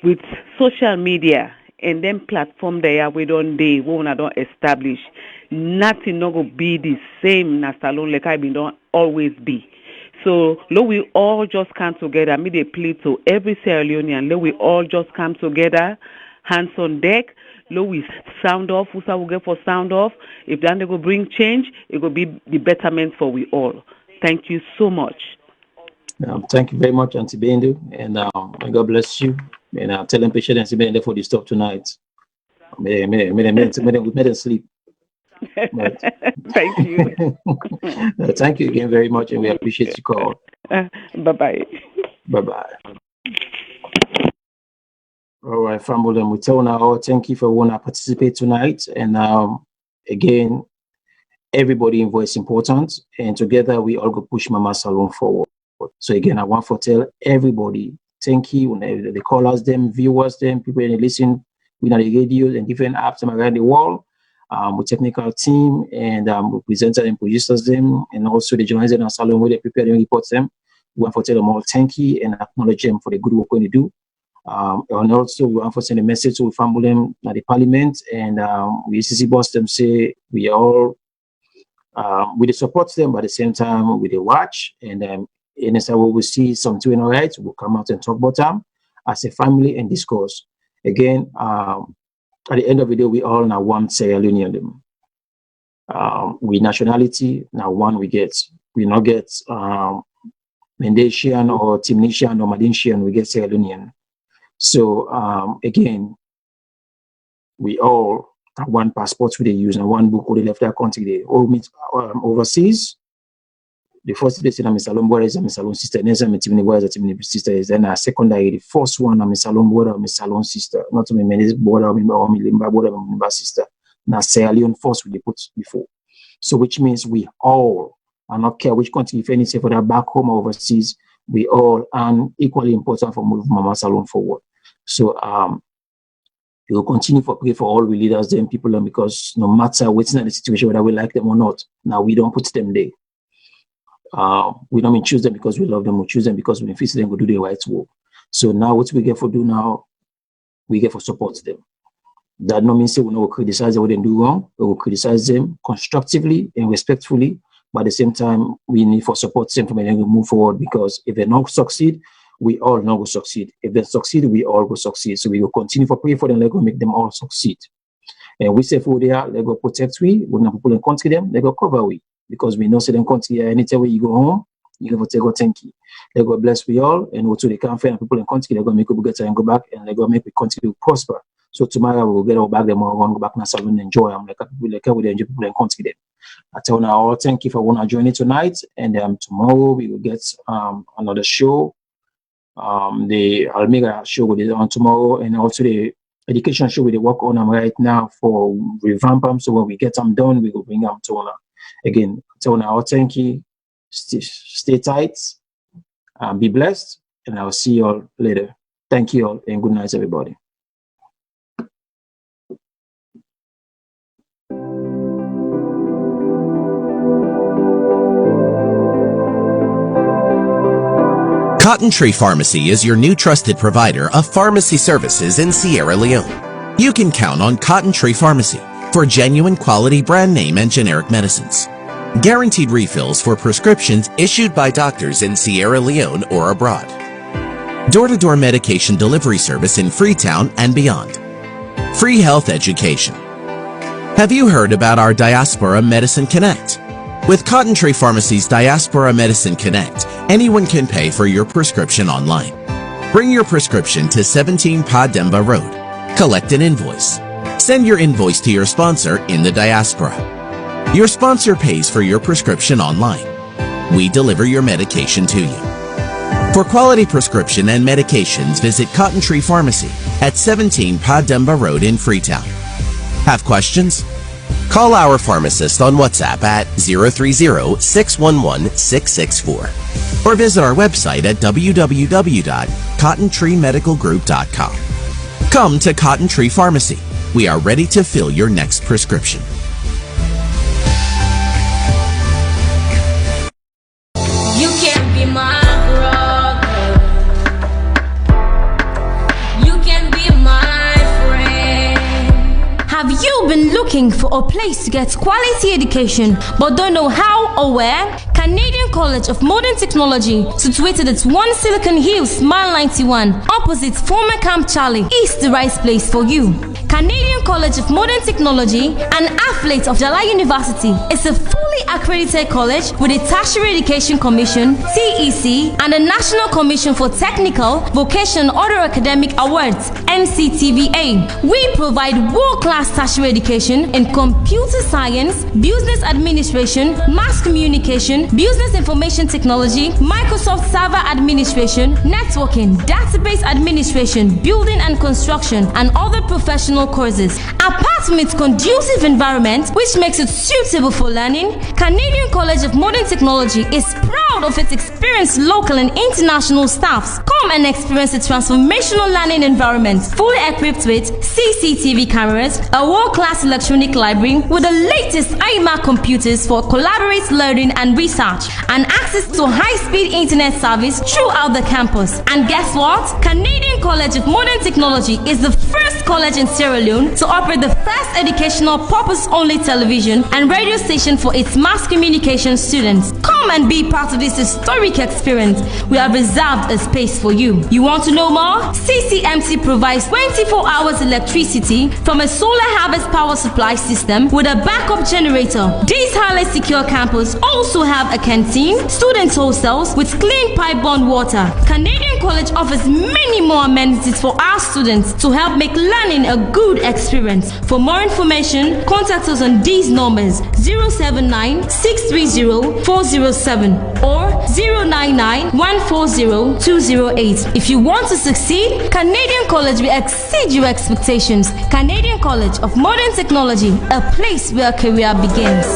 with social media and then platform there we don't establish, nothing not go be the same as SALONE like I been don't always be. So let we all just come together. Me they plea to every Sierra Leonean. Let we all just come together, hands on deck. Let we sound off. Who's will get for sound off? If then they go bring change, it will be the betterment for we all. Thank you so much. Thank you very much, Auntie Bendu, and may God bless you. And tell them patient Auntie Bendu for the stop tonight. May them sleep. But, thank you. Thank you again very much, and we appreciate your call. Bye-bye. Bye-bye. All right, family, and we tell now, thank you for wanting to participate tonight. And again, everybody involved is important, and together we all go push Mama Salone forward. So again, I want to tell everybody, thank you, the callers, them, viewers, them, people that listen, we know the radios and different apps around the world. With technical team and presenters and producers them, and also the journalists and SALONE where they prepare and report them. We want to tell them all thank you and acknowledge them for the good work we're going to do. And also we want to send a message to family them at the parliament, and we ACC boss them say we all we support them, but at the same time we watch, and in a way we see something all right, we'll come out and talk about them as a family and discuss. Again, at the end of the day, we all now one Sierra Leonean. We nationality now one we get. We not get Mendesian or Timnitian or Madinsian. We get Sierra Leonean. So again, we all have one passport we they use and one book we they left our country. They all meet overseas. The first place I'm a SALONE brother is I'm a SALONE sister. Next I'm a Timini brother, Timini sister. Is then a secondary. The first one I'm a SALONE brother, I'm a SALONE sister. Not to me Mendes brother, I'm a Limba brother, I'm a Limba sister. Now Sierra Leone first we put before. So which means we all, I not care which country, if any say for that back home or overseas, we all are equally important for moving Mama Salone forward. So we will continue to pray for all we leaders, them people, because no matter what's in the situation, whether we like them or not, now we don't put them there. We don't choose them because we love them. We choose them because we feel them go do the right work. So now what we get for do now, we get for support them. That no means say we will criticize what they do wrong. We will criticize them constructively and respectfully. But at the same time, we need for support them to move forward, because if they not succeed, we all not will succeed. If they succeed, we all will succeed. So we will continue for pray for them. Let go make them all succeed. And we say for they are, let go protect we. We're not people in country them. Let go cover we. Because we know certain country, anytime where you go home, you have to take thank you. Let God bless we all, and also they can find people in country, they're going to make people get and go back, and they're going to make the country prosper. So tomorrow we'll get our back them all, go back to SALONE and enjoy. I'm like people with enjoy people in country then. I tell now all thank you for wanna join it tonight, and tomorrow we will get another show. The Almega show will be on tomorrow, and also the education show we work on them right now for revamp them. So when we get them done, we will bring them to honor. Again, so now thank you. Stay tight, be blessed, and I'll see you all later. Thank you all, and good night, everybody. Cotton Tree Pharmacy is your new trusted provider of pharmacy services in Sierra Leone. You can count on Cotton Tree Pharmacy for genuine quality brand name and generic medicines. Guaranteed refills for prescriptions issued by doctors in Sierra Leone or abroad. door-to-door medication delivery service in Freetown and beyond, free health education. Have you heard about our Diaspora Medicine Connect? With Cotton Tree Pharmacy's Diaspora Medicine Connect, anyone can pay for your prescription online. Bring your prescription to 17 Pademba Road. Collect an invoice. Send your invoice to your sponsor in the diaspora. Your sponsor pays for your prescription online. We deliver your medication to you. For quality prescription and medications, visit Cotton Tree Pharmacy at 17 Pademba Road in Freetown. Have questions? Call our pharmacist on WhatsApp at 030-611-664 or visit our website at www.cottontreemedicalgroup.com. Come to Cotton Tree Pharmacy. We are ready to fill your next prescription. You can be my brother. You can be my friend. Have you been looking for a place to get quality education but don't know how or where? Canadian College of Modern Technology, situated at 1 Silicon Hills, Mile 91, opposite former Camp Charlie, is the right place for you. Canadian College of Modern Technology, an affiliate of Jala University, is a fully accredited college with a Tertiary Education Commission, TEC, and a National Commission for Technical, Vocational, and Other Academic Awards, NCTVA. We provide world-class tertiary education in computer science, business administration, mass communication, business information technology, Microsoft Server Administration, networking, database administration, building and construction, and other professional courses. Apart from its conducive environment, which makes it suitable for learning, Canadian College of Modern Technology is proud of its experienced local and international staffs. Come and experience a transformational learning environment, fully equipped with CCTV cameras, a world-class electronic library with the latest iMac computers for collaborative learning and research, and access to high-speed internet service throughout the campus. And guess what? Canadian College of Modern Technology is the first college in Sierra Leone to operate the first educational purpose-only television and radio station for its mass communication students. Come and be part of this historic experience. We have reserved a space for you. You want to know more? CCMC provides 24 hours electricity from a solar harvest power supply system with a backup generator. This highly secure campus also have a canteen, student hostels with clean pipe-borne water. Canadian College offers many more amenities for our students to help make learning a good experience. For more information, contact us on these numbers: 079-630-407 or 099-140-208. If you want to succeed, Canadian College will exceed your expectations. Canadian College of Modern Technology, a place where career begins.